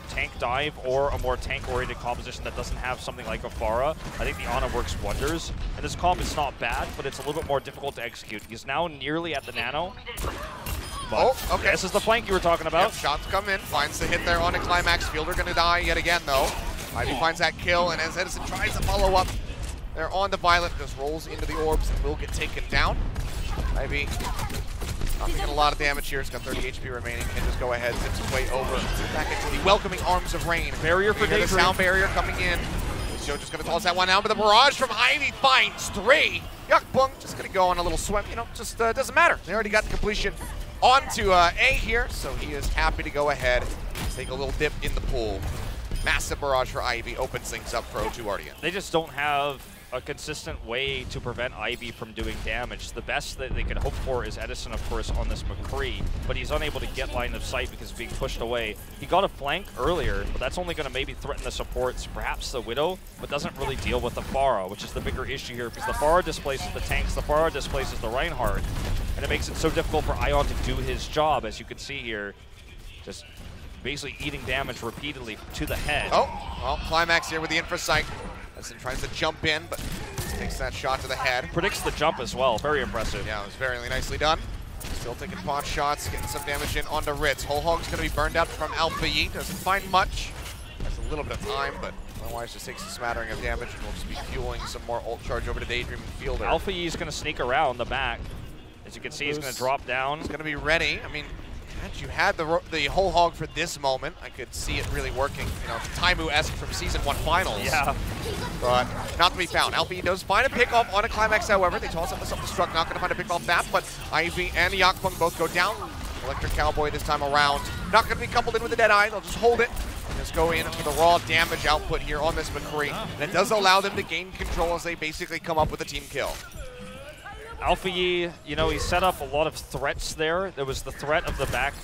tank dive or a more tank-oriented composition that doesn't have something like a Pharah, I think the Ana works wonders. And this comp is not bad, but it's a little bit more difficult to execute. He's now nearly at the Nano. But okay. This is the flank you were talking about. Yep, shots come in, finds the hit there on a Climax. Fielder gonna die yet again though. Ivy finds that kill, and as Edison tries to follow up, they're on the Violet, just rolls into the orbs and will get taken down. Ivy not taking a lot of damage here. It's got 30 HP remaining. Can just go ahead, zips his way over back into the welcoming arms of rain. Barrier for Daydream. The sound barrier coming in. Joe just gonna toss that one out, but the barrage from Ivy finds 3. Yuckbung just gonna go on a little swim. You know, just doesn't matter. They already got the completion onto A here, so he is happy to go ahead, take a little dip in the pool. Massive barrage for Ivy, opens things up for O2 Ardeont. They just don't have a consistent way to prevent Ivy from doing damage. The best that they can hope for is Edison, of course, on this McCree, but he's unable to get line of sight because he's being pushed away. He got a flank earlier, but that's only going to maybe threaten the supports, perhaps the Widow, but doesn't really deal with the Pharah, which is the bigger issue here because the Pharah displaces the tanks, the Pharah displaces the Reinhardt, and it makes it so difficult for Ion to do his job, as you can see here. Just basically eating damage repeatedly to the head. Oh, well, Climax here with the infra sight. Edison tries to jump in, but takes that shot to the head. Predicts the jump as well. Very impressive. Yeah, it was very nicely done. Still taking pot shots, getting some damage in onto Ritz. Whole Hog's going to be burned out from Alpha Yi. Doesn't find much. Has a little bit of time, but otherwise just takes a smattering of damage, and will just be fueling some more ult charge over to Daydream and Fielder. Alpha Yi is going to sneak around the back. As you can see, he's going to drop down. He's going to be ready. I mean, had you had the Whole Hog for this moment, I could see it really working. You know, Taimu-esque from Season 1 Finals. Yeah. But not to be found. Alpha Yi does find a pick-off on a Climax, however. They toss up the self-destruct, not going to find a pick off that, but Ivy and Yakpung both go down. Electric Cowboy this time around. Not going to be coupled in with the Deadeye. They'll just hold it. Just go in for the raw damage output here on this McCree. And it does allow them to gain control as they basically come up with a team kill. Alpha Yi, you know, he set up a lot of threats there. There was the threat of the back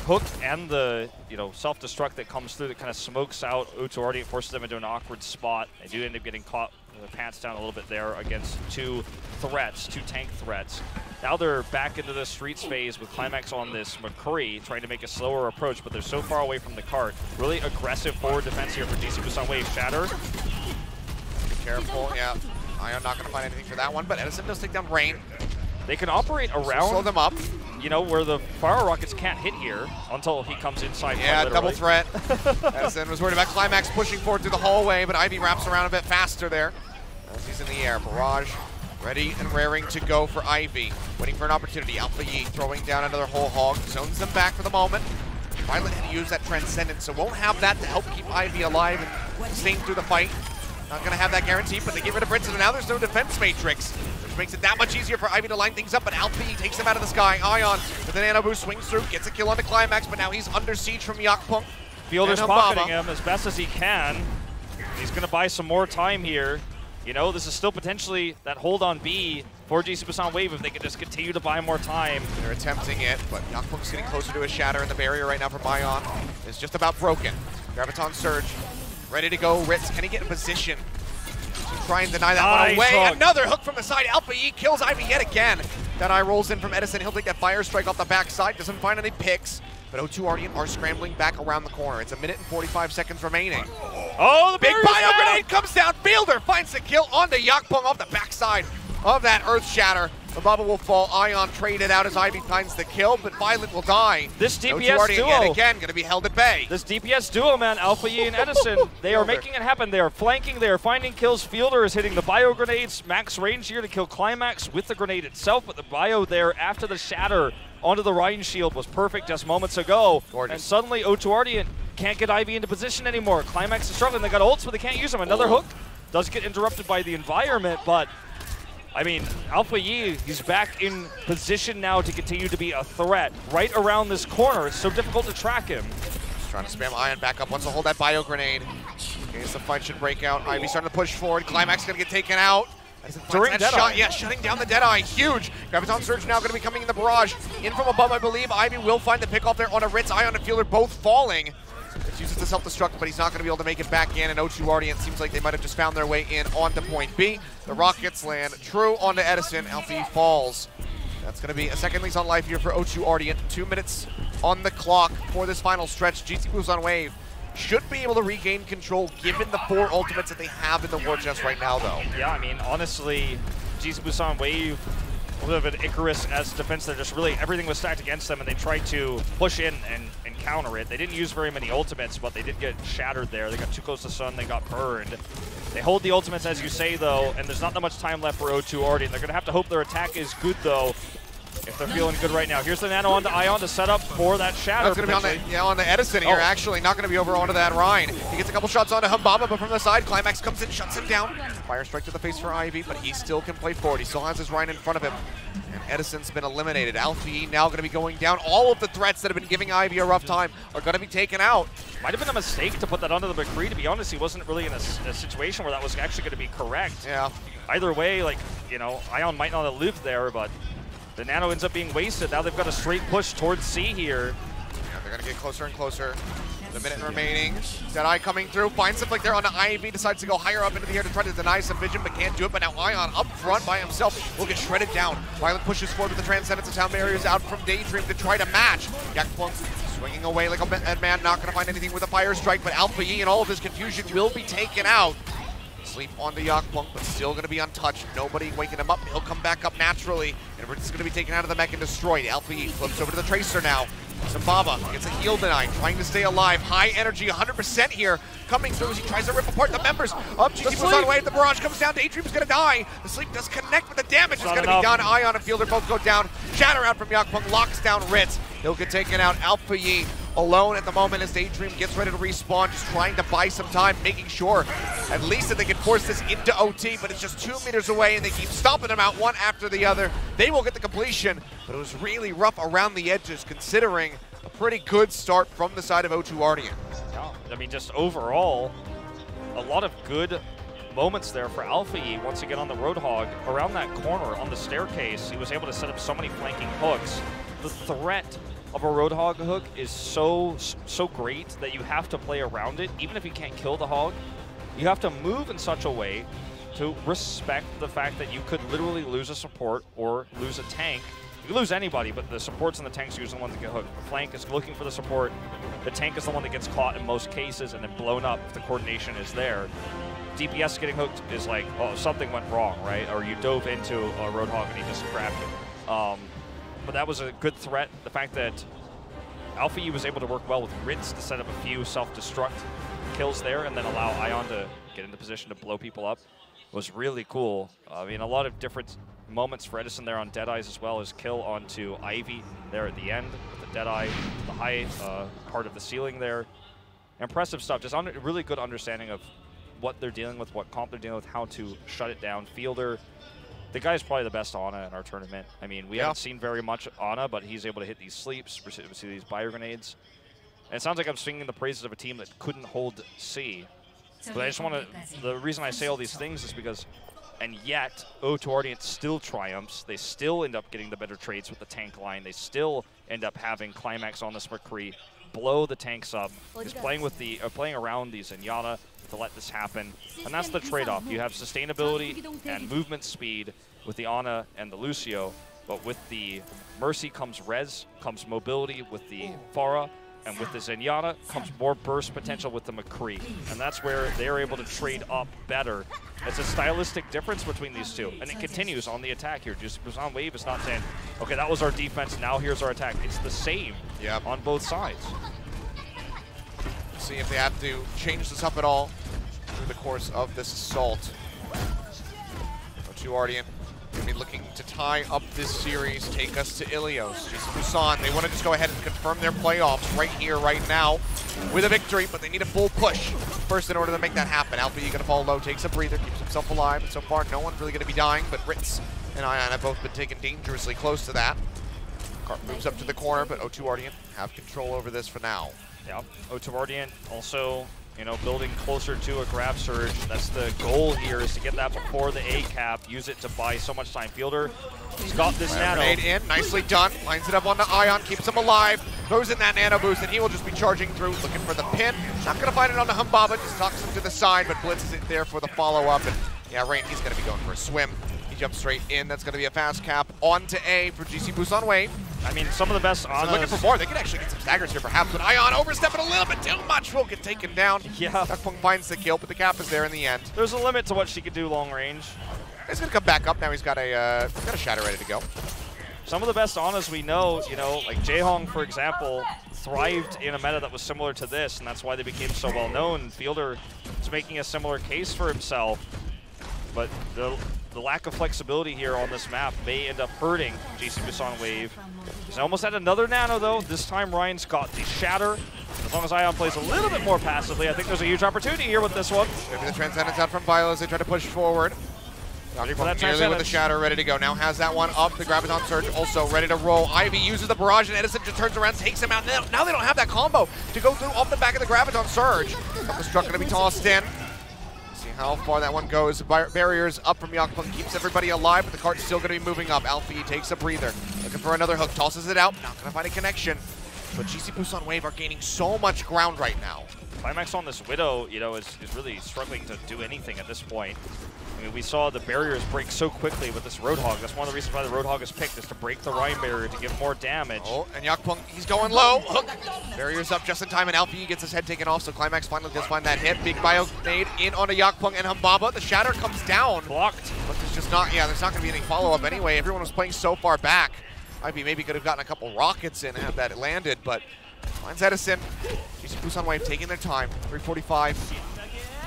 hook and the, you know, self-destruct that comes through that kind of smokes out O2 and forces them into an awkward spot. They do end up getting caught with their pants down a little bit there against two tank threats. Now they're back into the streets phase with Climax on this McCree, trying to make a slower approach, but they're so far away from the cart. Really aggressive forward defense here for GC Busan Wave. Shatter. Be careful, yeah. Ion not going to find anything for that one, but Edison does take down Rain. They can operate around, slow them up, you know, where the fire rockets can't hit here until he comes inside. Yeah, double threat. Edison was worried about Climax pushing forward through the hallway, but Ivy wraps around a bit faster there as he's in the air. Barrage ready and raring to go for Ivy, waiting for an opportunity. Alpha Yi throwing down another Whole Hog, zones them back for the moment. Violet had to use that Transcendence, so won't have that to help keep Ivy alive and staying through the fight. Not going to have that guarantee, but they get rid of Ritz, and now there's no defense matrix, which makes it that much easier for Ivy to line things up, but Alpha Yi takes him out of the sky. Ion with an nano boost swings through, gets a kill on the Climax, but now he's under siege from Yakpung. Fielder's pocketing him as best as he can. He's going to buy some more time here. You know, this is still potentially that hold on B for GC Busan Wave if they can just continue to buy more time. They're attempting it, but Yakpung's getting closer to a shatter, and the barrier right now for Ion is just about broken. Graviton Surge. Ready to go, Ritz. Can he get in position to try and deny that one away? Hook. Another hook from the side. Alpha Yi kills Ivy yet again. That eye rolls in from Edison. He'll take that fire strike off the backside. Doesn't find any picks, but O2 Ardeont are scrambling back around the corner. It's 1 minute and 45 seconds remaining. Oh, the big bio grenade comes down. Fielder finds the kill onto Yakpung off the backside of that Earth Shatter. The bubble will fall. Ion traded out as Ivy finds the kill, but Violet will die. This DPS O2 duo, yet again, going to be held at bay. This DPS duo, man, Alpha Yi and Edison, they are making it happen. They are flanking, they are finding kills. Fielder is hitting the bio grenades. Max range here to kill Climax with the grenade itself, but the bio there after the shatter onto the Rhine shield was perfect just moments ago. Gorgeous. And suddenly O2 Ardeont can't get Ivy into position anymore. Climax is struggling. They got ults, but they can't use them. Another hook does get interrupted by the environment, but I mean, Alpha Yi, he's back in position now to continue to be a threat right around this corner. It's so difficult to track him. Just trying to spam Ion back up, wants to hold that bio grenade. In case the fight should break out. Ivy starting to push forward. Climax going to get taken out. During that shot, yeah, shutting down the Deadeye, huge. Graviton Surge now going to be coming in the barrage. In from above, I believe. Ivy will find the pick off there on a Ritz. Ion and Fielder both falling. It uses the self-destruct, but he's not going to be able to make it back in, and O2 Ardeont seems like they might have just found their way in onto point B. The rockets land true onto Edison. Alfie falls. That's going to be a second lease on life here for O2 Ardeont. 2 minutes on the clock for this final stretch. GC Busan Wave should be able to regain control given the 4 ultimates that they have in the war chest right now, though. Yeah, I mean, honestly, GC Busan Wave, a little bit of Icarus as defense. They're just really, everything was stacked against them, and they tried to push in and counter it. They didn't use very many ultimates, but they did get shattered there. They got too close to Sun, they got burned. They hold the ultimates, as you say, though, and there's not that much time left for O2 Ardeont. They're going to have to hope their attack is good, though, if they're feeling good right now. Here's the nano onto Ion to set up for that shatter. That's going to be on the Edison here, actually. Not going to be over onto that Rhine. He gets a couple shots onto Humbaba, but from the side, Climax comes in, shuts him down. Fire strike to the face for Ivy, but he still can play forward. He still has his Rhine in front of him. And Edison's been eliminated. Alfie now going to be going down. All of the threats that have been giving Ivy a rough time are going to be taken out. Might have been a mistake to put that onto the McCree. To be honest, he wasn't really in a situation where that was actually going to be correct. Yeah. either way, like, you know, Ion might not have lived there, but the nano ends up being wasted. Now they've got a straight push towards C here. Yeah, they're gonna get closer and closer. The minute remaining. Deadeye coming through, finds him like they're on the Ivy, decides to go higher up into the air to try to deny some vision, but can't do it. But now Ion up front by himself will get shredded down. Violent pushes forward with the Transcendence of Sound Barriers out from Daydream to try to match. Yakplunk swinging away like a man, not gonna find anything with a Fire Strike, but Alpha Yi and all of his confusion will be taken out. Sleep onto Yakplunk, but still gonna be untouched. Nobody waking him up. He'll come back up naturally, and it's gonna be taken out of the mech and destroyed. Alpha Yi flips over to the Tracer now. Zambaba gets a heal tonight, trying to stay alive. High energy, 100% here, coming through as he tries to rip apart the members of GC Busan Wave. The barrage comes down. Daydream's gonna die. The sleep does connect, but the damage is gonna be done. Ion and Fielder both go down. Shatter out from Yakplunk, locks down Ritz. He'll get taken out. Alpha Yi alone at the moment as Daydream gets ready to respawn, just trying to buy some time, making sure at least that they can force this into OT, but it's just 2 meters away and they keep stomping them out one after the other. They will get the completion, but it was really rough around the edges considering a pretty good start from the side of O2 Ardeont. Yeah, I mean, just overall, a lot of good moments there for Alpha Yi once again on the Roadhog. Around that corner on the staircase, he was able to set up so many flanking hooks. The threat of a Roadhog hook is so great that you have to play around it. Even if you can't kill the hog, you have to move in such a way to respect the fact that you could literally lose a support or lose a tank. You can lose anybody, but the supports and the tanks are usually the ones that get hooked. The flank is looking for the support. The tank is the one that gets caught in most cases and then blown up if the coordination is there. DPS getting hooked is like, oh, something went wrong, right? Or you dove into a Roadhog and he just grabbed it. But that was a good threat. The fact that Alpha Yi was able to work well with Ritz to set up a few self-destruct kills there and then allow Ion to get into position to blow people up was really cool. I mean, a lot of different moments for Edison there on Deadeyes as well as kill onto Ivy there at the end with the Deadeye, the high part of the ceiling there. Impressive stuff. Just really good understanding of what they're dealing with, what comp they're dealing with, how to shut it down. Fielder, the guy's probably the best Ana in our tournament. I mean, we haven't seen very much Ana, but he's able to hit these sleeps, we see these bio grenades. And it sounds like I'm singing the praises of a team that couldn't hold C. But I just want to, the reason I say all these things is because, and yet, O2 Ardeont still triumphs. They still end up getting the better trades with the tank line. They still end up having Climax on this McCree, blow the tanks up. He's playing with the, playing around the Zenyatta to let this happen. And that's the trade-off. You have sustainability and movement speed with the Ana and the Lucio, but with the Mercy comes res, comes mobility with the Pharah, and with the Zenyatta comes more burst potential with the McCree. And that's where they're able to trade up better. It's a stylistic difference between these two. And it continues on the attack here. Just Busan Wave is not saying, okay, that was our defense, now here's our attack. It's the same on both sides. See if they have to change this up at all through the course of this assault. O2 Ardeont going to be looking to tie up this series, take us to Achilios. GC Busan, they want to just go ahead and confirm their playoffs right here, right now, with a victory, but they need a full push first in order to make that happen. Alpha Yi going to fall low, takes a breather, keeps himself alive, and so far no one's really going to be dying, but Ritz and Ion have both been taken dangerously close to that. Cart moves up to the corner, but O2 Ardeont have control over this for now. Yeah, O2 Ardeont also, you know, building closer to a grab surge. That's the goal here, is to get that before the A cap, use it to buy so much time. Fielder, he's got this nano. Grenade in, nicely done. Lines it up onto Ion, keeps him alive, throws in that nano boost, and he will just be charging through, looking for the pin. Not gonna find it on the Humbaba, just knocks him to the side, but blitzes it there for the follow-up. And yeah, Rain, he's gonna be going for a swim. He jumps straight in. That's gonna be a fast cap onto A for GC Busan Wave. I mean, some of the best Anas. So looking for more. They could actually get some staggers here, perhaps. But Ion overstepping a little bit too much. Will get taken down. Yeah. Yakplunk finds the kill, but the cap is there in the end. There's a limit to what she could do long range. He's gonna come back up now. He's got a shatter ready to go. Some of the best Anas we know, you know, like Jaehong, for example, thrived in a meta that was similar to this, and that's why they became so well known. Fielder is making a similar case for himself, but the lack of flexibility here on this map may end up hurting GC Busan Wave. He's almost had another nano though. This time Ryan's got the shatter. As long as Ion plays a little bit more passively, I think there's a huge opportunity here with this one. Maybe the Transcendence out from Vilo as they try to push forward. Nearly with the shatter ready to go. Now has that one up. The Graviton Surge also ready to roll. Ivy uses the barrage and Edison just turns around, takes him out. Now they don't have that combo to go through off the back of the Graviton Surge. Self-destruct going to be tossed in. how far that one goes. Barriers up from Yakpung, keeps everybody alive, but the cart's still going to be moving up. Alfie takes a breather, looking for another hook, tosses it out, not going to find a connection. But GC Busan Wave are gaining so much ground right now. Climax on this Widow, you know, is really struggling to do anything at this point. I mean, we saw the barriers break so quickly with this Roadhog. That's one of the reasons why the Roadhog is picked, is to break the Rhyme barrier to give more damage. Oh, and Yakpung, he's going low. Hook. Barriers up just in time, and Alfie gets his head taken off, so Climax finally does find that hit. Big bio nade in onto Yakpung and Humbaba. The Shatter comes down. Blocked. But there's just not, there's not going to be any follow-up anyway. Everyone was playing so far back. Maybe could have gotten a couple rockets in and have that landed, but finds Edison. GC Busan Wave taking their time, 3:45.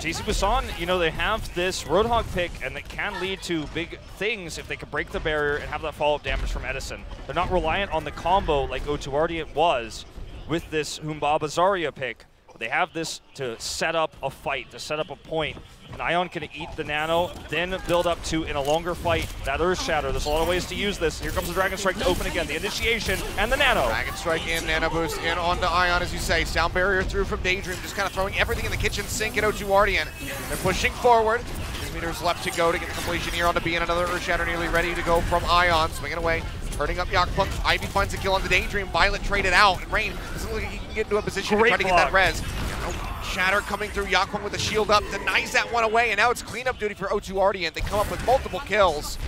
GC Busan, you know, they have this Roadhog pick, and it can lead to big things if they can break the barrier and have that follow-up damage from Edison. They're not reliant on the combo like O2 Ardeont was with this Humbaba Zarya pick. They have this to set up a fight, to set up a point. And Ion can eat the Nano, then build up to, in a longer fight, that Earth Shatter. There's a lot of ways to use this. Here comes the Dragon Strike to open again. The initiation and the Nano. Dragon Strike in, Nano Boost in onto Ion, as you say. Sound barrier through from Daydream, just kind of throwing everything in the kitchen sink at O2 Ardeont. They're pushing forward. 2 meters left to go to get the completion here onto B, and another Earth Shatter nearly ready to go from Ion. Swinging away, turning up Yakpung. Ivy finds a kill on the Daydream. Violet traded out, and Rain doesn't look like he can get into a position to try to get that res. Shatter coming through, Yakpung with the shield up, denies that one away, and now it's cleanup duty for O2 Ardeont. They come up with multiple kills.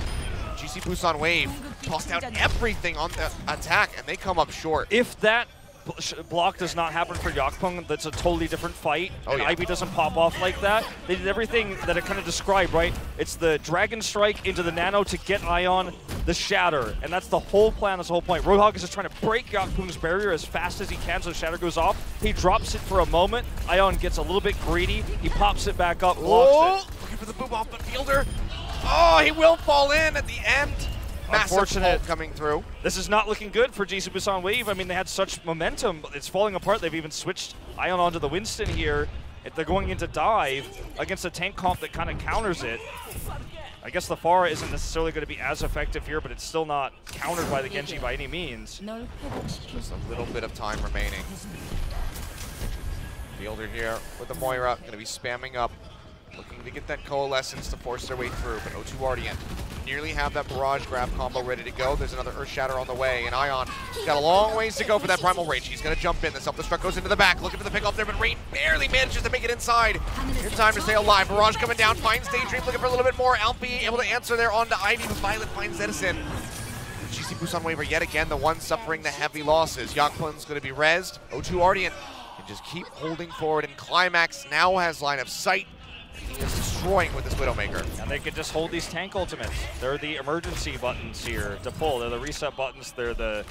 GC Busan Wave tossed out everything on the attack, and they come up short. If that block does not happen for Yakpung, that's a totally different fight. And Ivy doesn't pop off like that. They did everything that it kind of described, right? It's the Dragon Strike into the Nano to get Ion the Shatter, and that's the whole plan, that's the whole point. Roadhog is just trying to break Yakpung's barrier as fast as he can so the Shatter goes off. He drops it for a moment. Ion gets a little bit greedy. He pops it back up, blocks it. Looking for the boom off, but Fielder, he will fall in at the end. Unfortunate coming through. This is not looking good for GC Busan Wave. I mean, they had such momentum, but it's falling apart. They've even switched Ion onto the Winston here. If they're going into dive against a tank comp that kind of counters it. I guess the Pharah isn't necessarily going to be as effective here, but it's still not countered by the Genji by any means. Just a little bit of time remaining. Fielder here with the Moira, going to be spamming up, looking to get that Coalescence to force their way through, but O2 Ardeont nearly have that Barrage Grab combo ready to go. There's another Earth Shatter on the way, and Ion got a long ways to go for that Primal Rage. He's going to jump in. The Self-Destruct goes into the back, looking for the pick off there, but Rain barely manages to make it inside. In time to stay alive. Barrage coming down, finds Daydream, looking for a little bit more. Alfie able to answer there onto Ivy, but Violet finds Edison. GC Busan Wave are yet again the one suffering the heavy losses. Yakpung's going to be rezzed. O2 Ardeont can just keep holding forward, and Climax now has line of sight. He is destroying with this Widowmaker. And they can just hold these tank ultimates. They're the emergency buttons here to pull. They're the reset buttons. They're the,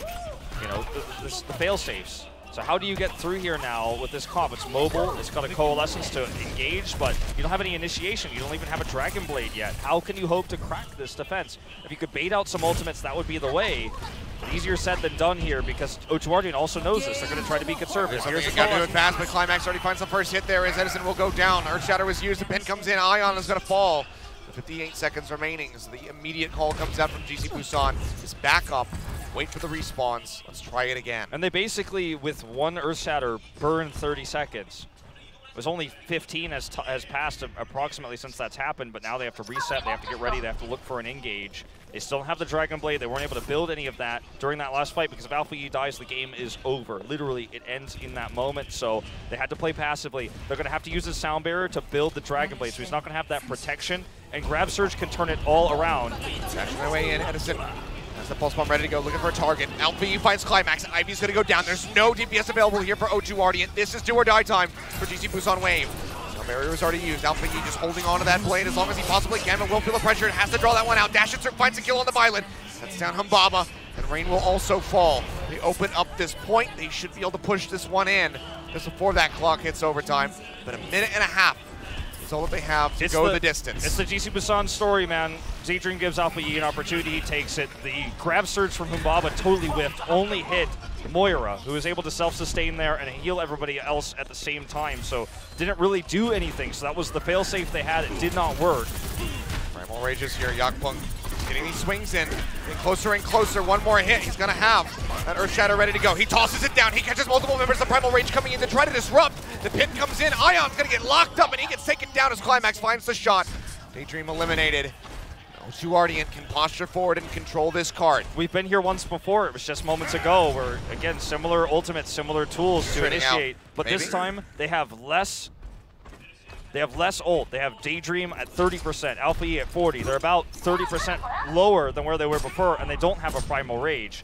you know, the fail safes. So how do you get through here now with this comp? It's mobile, it's got a Coalescence to engage, but you don't have any initiation. You don't even have a Dragon Blade yet. How can you hope to crack this defense? If you could bait out some ultimates, that would be the way. But easier said than done here, because O2 Ardeont also knows this. They're going to try to be conservative. Here's the got to do it fast, but Climax already finds the first hit there as Edison will go down. Earth Shatter was used, the pin comes in, Ion is going to fall. With 58 seconds remaining, so the immediate call comes out from GC Busan. Is back up, wait for the respawns, let's try it again. And they basically, with one Earth Shatter, burn 30 seconds. It was only 15 has passed approximately since that's happened, but now they have to reset, they have to get ready, they have to look for an engage. They still don't have the Dragon Blade. They weren't able to build any of that during that last fight because if Alpha E dies, the game is over. Literally, it ends in that moment, so they had to play passively. They're going to have to use his Sound Barrier to build the Dragon Blade, so he's not going to have that protection, and Grab Surge can turn it all around. Dashing their way in, Edison. Has the Pulse Bomb ready to go, looking for a target. Alpha E finds Climax. Ivy's going to go down. There's no DPS available here for O2 Ardeont. This is do or die time for GC Busan Wave. Barrier was already used. Alpha E just holding on to that blade as long as he possibly can, but will feel the pressure and has to draw that one out. Dashin finds a kill on the Violet. That's down Humbaba, and Rain will also fall. They open up this point. They should be able to push this one in just before that clock hits overtime. But a minute and a half is all that they have to go the distance. It's the GC Busan story, man. Z-Dream gives Alpha E an opportunity. He takes it. The grab surge from Humbaba totally whiffed. Only hit Moira, who was able to self-sustain there and heal everybody else at the same time. So didn't really do anything. So that was the fail-safe they had. It did not work. Primal Rages here. Yakpung getting these swings in. Getting closer and closer. One more hit. He's going to have that Earth Shatter ready to go. He tosses it down. He catches multiple members of Primal Rage coming in to try to disrupt. The pin comes in. Ion's gonna get locked up, and he gets taken down as Climax finds the shot. Daydream eliminated. O2 Ardeont can posture forward and control this card. We've been here once before. It was just moments ago where, again, similar ultimates, similar tools to initiate. But this time, they have less. They have less ult. They have Daydream at 30%, Alpha E at 40. They're about 30% lower than where they were before, and they don't have a Primal Rage.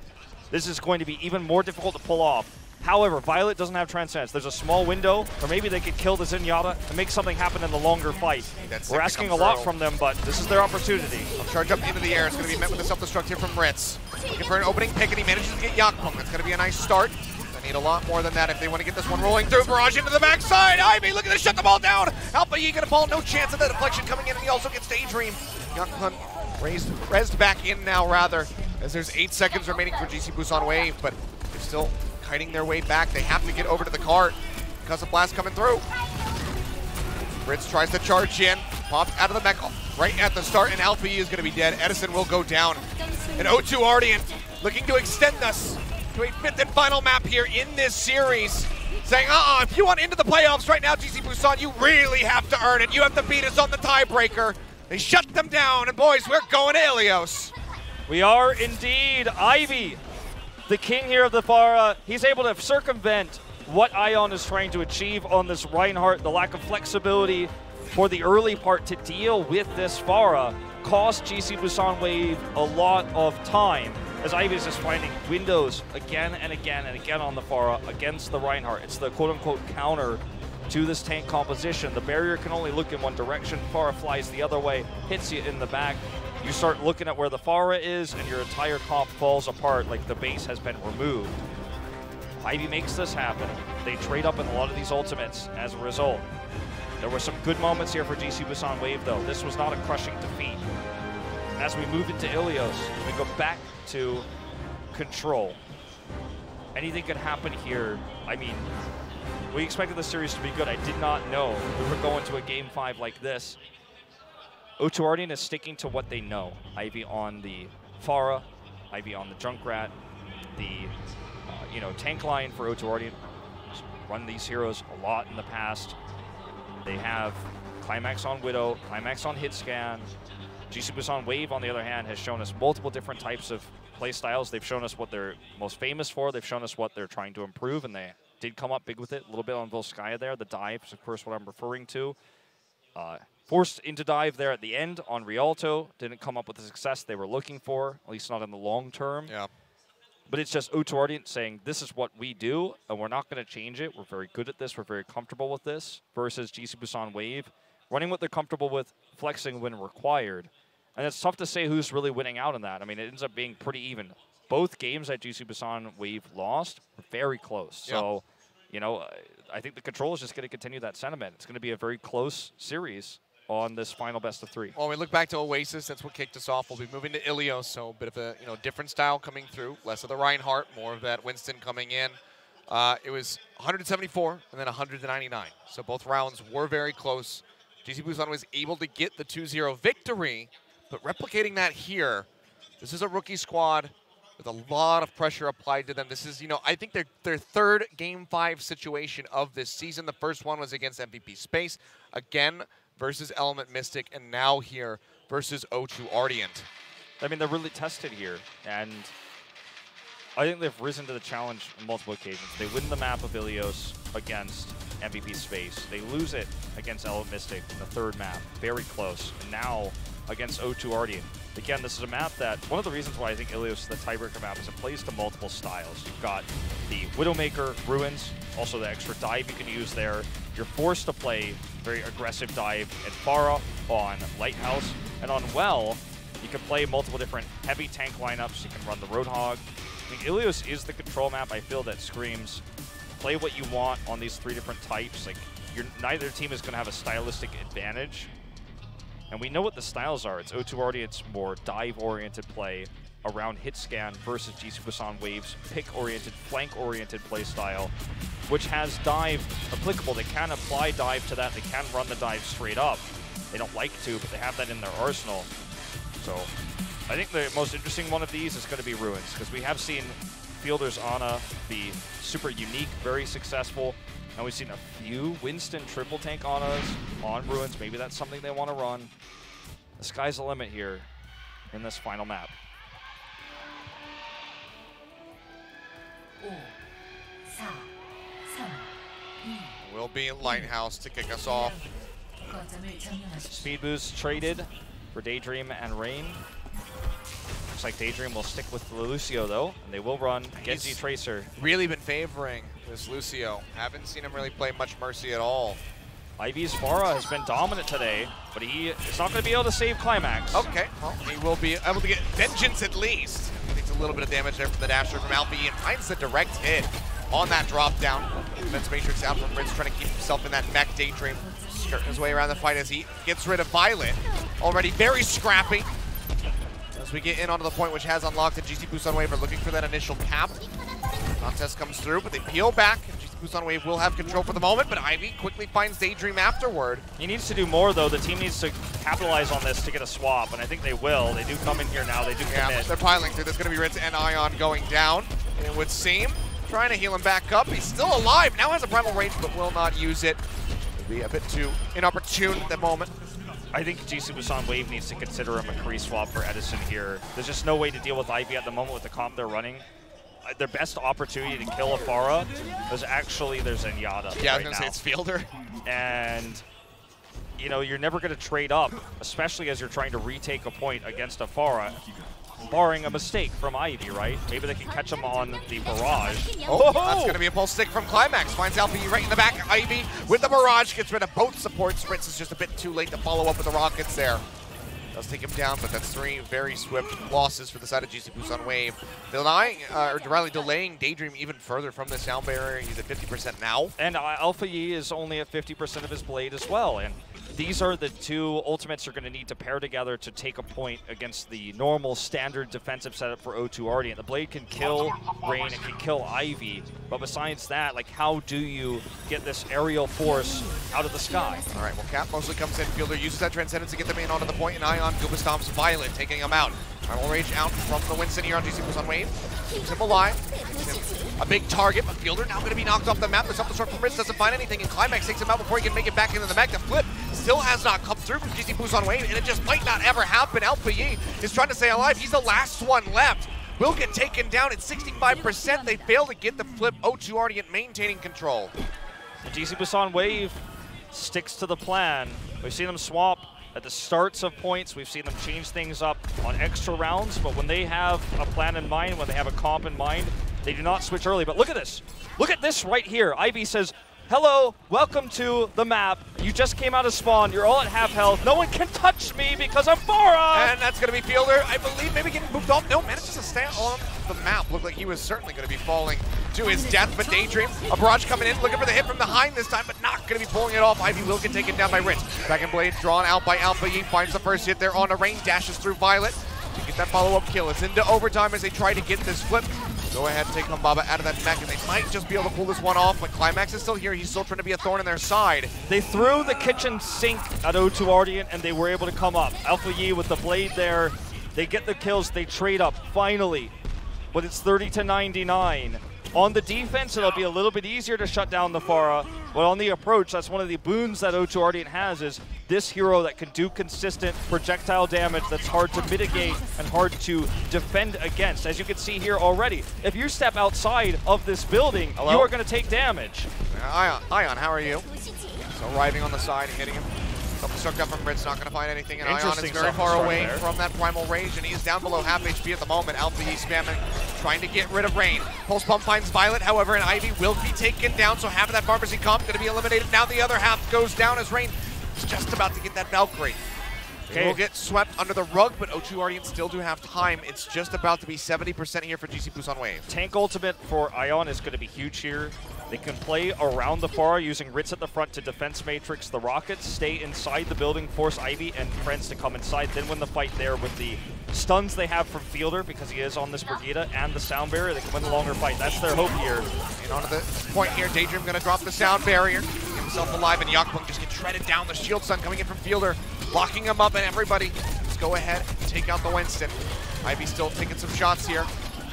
This is going to be even more difficult to pull off. However, Violet doesn't have Transcendence. There's a small window, or maybe they could kill the Zenyatta to make something happen in the longer fight. We're asking a lot from them, but this is their opportunity. Charge up into the air. It's going to be met with a self-destruct here from Ritz. Looking for an opening pick, and he manages to get Yakpung. That's going to be a nice start. They need a lot more than that if they want to get this one rolling through. Barrage into the backside. Ivy looking to shut the ball down. Alpha E going to fall. No chance of the deflection coming in, and he also gets Daydream. Yakpung rezzed back in now, rather, as there's 8 seconds remaining for GC Busan Wave, but they're still kiting their way back. They have to get over to the cart because of Blast coming through. Ritz tries to charge in, pops out of the mech right at the start, and Alpha E is going to be dead. Edison will go down. And O2 Ardeont looking to extend us to a 5th and final map here in this series, saying, if you want into the playoffs right now, GC Busan, you really have to earn it. You have to beat us on the tiebreaker. They shut them down, and boys, we're going to Achilios. We are indeed. Ivy, the king here of the Pharah, he's able to circumvent what Ion is trying to achieve on this Reinhardt. The lack of flexibility for the early part to deal with this Pharah cost GC Busan Wave a lot of time, as Ivy is just finding windows again and again and again on the Pharah against the Reinhardt. It's the quote-unquote counter to this tank composition. The barrier can only look in one direction. Pharah flies the other way, hits you in the back. You start looking at where the Pharah is, and your entire comp falls apart like the base has been removed. Ivy makes this happen. They trade up in a lot of these ultimates as a result. There were some good moments here for GC Busan Wave, though. This was not a crushing defeat. As we move into Achilios, we go back to control. Anything could happen here. I mean, we expected the series to be good. I did not know we were going to a Game 5 like this. O2 Ardeont is sticking to what they know. Ivy on the Pharah, Ivy on the Junkrat, the tank line for O2 Ardeont. Run these heroes a lot in the past. They have Climax on Widow, Climax on Hitscan. GC Busan Wave, on the other hand, has shown us multiple different types of play styles. They've shown us what they're most famous for. They've shown us what they're trying to improve, and they did come up big with it. A little bit on Volskaya there. The dive is, of course, what I'm referring to. Forced into dive there at the end on Rialto. Didn't come up with the success they were looking for, at least not in the long term. Yeah. But it's just O2 Ardeont saying, this is what we do, and we're not going to change it. We're very good at this. We're very comfortable with this. Versus GC Busan Wave, running what they're comfortable with, flexing when required. And it's tough to say who's really winning out on that. I mean, it ends up being pretty even. Both games that GC Busan Wave lost were very close. Yeah. So, I think the control is just going to continue that sentiment. It's going to be a very close series on this final best of 3. Well, we look back to Oasis. That's what kicked us off. We'll be moving to Achilios, so a bit of a different style coming through. Less of the Reinhardt, more of that Winston coming in. It was 174 and then 199. So both rounds were very close. GC Busan was able to get the 2-0 victory, but replicating that here, this is a rookie squad with a lot of pressure applied to them. This is, I think their third Game 5 situation of this season. The first one was against MVP Space, again versus Element Mystic, and now here versus O2 Ardeont. I mean, they're really tested here, and I think they've risen to the challenge on multiple occasions. They win the map of Achilios against MVP Space. They lose it against Element Mystic in the third map, very close. And now against O2 Ardeont. Again, this is a map that, one of the reasons why I think Achilios is the tiebreaker map is it plays to multiple styles. You've got the Widowmaker, Ruins, also the extra dive you can use there. You're forced to play very aggressive dive at Pharah, on Lighthouse, and on Well, you can play multiple different heavy tank lineups. You can run the Roadhog. I think Achilios is the control map, I feel, that screams play what you want on these 3 different types. Like, neither team is going to have a stylistic advantage. And we know what the styles are. It's O2 Ardeont's more dive-oriented play around hit scan versus GC Busan Wave's pick-oriented, flank-oriented play style, which has dive applicable. They can apply dive to that. They can run the dive straight up. They don't like to, but they have that in their arsenal. So I think the most interesting one of these is going to be Ruins, because we have seen Fielder's Ana be super unique, very successful. Now we've seen a few Winston triple tank on us, on Ruins. Maybe that's something they want to run. The sky's the limit here in this final map. Will be Lighthouse to kick us off. Speed boost traded for Daydream and Rain. Looks like Daydream will stick with Lucio though, and they will run Genji Tracer. Really been favoring this Lucio. Haven't seen him really play much Mercy at all. Ivy's Pharah has been dominant today, but he is not going to be able to save Climax. Okay, well, he will be able to get Vengeance at least. Takes a little bit of damage there from the dasher from Alpha and finds the direct hit on that drop down. Defense Matrix out from Ritz trying to keep himself in that mech. Daydream skirting his way around the fight as he gets rid of Violet. Already very scrappy. As we get in onto the point which has unlocked, and GC Busan Wave are looking for that initial cap. Contest comes through, but they peel back. GC Busan Wave will have control for the moment, but Ivy quickly finds Daydream afterward. He needs to do more though. The team needs to capitalize on this to get a swap, and I think they will. They do come in here now. They do commit. They're piling through. There's going to be Ritz and Ion going down, it would seem. Trying to heal him back up. He's still alive. Now has a primal range, but will not use it. It'll be a bit too inopportune at the moment. I think GC Busan Wave needs to consider a McCree swap for Edison here. There's just no way to deal with Ivy at the moment with the comp they're running. Their best opportunity to kill a Pharah is actually their Zenyatta. Yeah, right I was going to now. say it's Fielder. And, you know, you're never going to trade up, especially as you're trying to retake a point against a Pharah, barring a mistake from Ivy, right? Maybe they can catch him on the barrage. Oh, that's going to be a pulse stick from Climax. Finds Alpha right in the back. Ivy with the barrage gets rid of both supports. Ritz is just a bit too late to follow up with the rockets there. Does take him down, but that's 3 very swift losses for the side of GC Busan Wave. Delaying Daydream even further from the sound barrier. He's at 50% now. And Alpha Yi is only at 50% of his blade as well. And these are the two ultimates you're going to need to pair together to take a point against the normal standard defensive setup for O2 Ardeont. The blade can kill Rain, it can kill Ivy, but besides that, like, how do you get this aerial force out of the sky? All right, well, Cap mostly comes in. Fielder uses that Transcendence to get them in onto the point, and Ion Gooba stomps Violet, taking him out. Primal Rage out from the Winston here on GC Busan Wave. Keeps him alive. A big target, but Fielder now going to be knocked off the map. There's something short from Ritz, doesn't find anything, and Climax takes him out before he can make it back into the mech. The flip still has not come through from GC Busan Wave, and it just might not ever happen. Alpha Yi is trying to stay alive. He's the last one left. Will get taken down at 65%. They fail to get the flip. O2 Ardeont maintaining control. The GC Busan Wave sticks to the plan. We've seen them swap at the starts of points. We've seen them change things up on extra rounds, but when they have a plan in mind, when they have a comp in mind, they do not switch early. But look at this. Look at this right here. Ivy says, hello, welcome to the map. You just came out of spawn. You're all at half health. No one can touch me because I'm Pharah. And that's going to be Fielder, I believe, maybe getting moved off. No, manages to stay on the map. Looked like he was certainly going to be falling to his death, but Daydream, a barrage coming in, looking for the hit from behind this time, but not going to be pulling it off. Ivy will get taken down by Ritz. Dragon Blade drawn out by Alpha Yi, finds the first hit there on a Rain, dashes through Violet to get that follow-up kill. It's into overtime as they try to get this flip. Go ahead and take Humbaba out of that mech, and they might just be able to pull this one off, but Climax is still here. He's still trying to be a thorn in their side. They threw the kitchen sink at O2 Ardeont, and they were able to come up. Alpha Yi with the blade there. They get the kills. They trade up, finally. But it's 30-99. On the defense, it'll be a little bit easier to shut down the Pharah, but on the approach, that's one of the boons that O2 Ardeont has, is this hero that can do consistent projectile damage that's hard to mitigate and hard to defend against. As you can see here already, if you step outside of this building, you are going to take damage. Ion, how are you? So arriving on the side and hitting him. Something sucked up from Ritz, not going to find anything, and Ion is very far away from that primal rage, and he is down below half HP at the moment. Alpha Yi spamming, trying to get rid of Rain. Pulse Pump finds Violet, however, and Ivy will be taken down, so half of that pharmacy comp going to be eliminated. Now the other half goes down as Rain is just about to get that Valkyrie. They will get swept under the rug, but O2 Ardeont still do have time. It's just about to be 70% here for GC Busan Wave. Tank ultimate for Ion is going to be huge here. They can play around the Pharah using Ritz at the front to defense matrix the rockets, stay inside the building, force Ivy and friends to come inside, then win the fight there with the stuns they have from Fielder because he is on this Brigitte and the sound barrier. They can win the longer fight. That's their hope here. And onto the point here, Daydream going to drop the sound barrier, keep himself alive, and Yakpung just gets shredded down. The shield stun coming in from Fielder, locking him up, and everybody just go ahead and take out the Winston. Ivy still taking some shots here.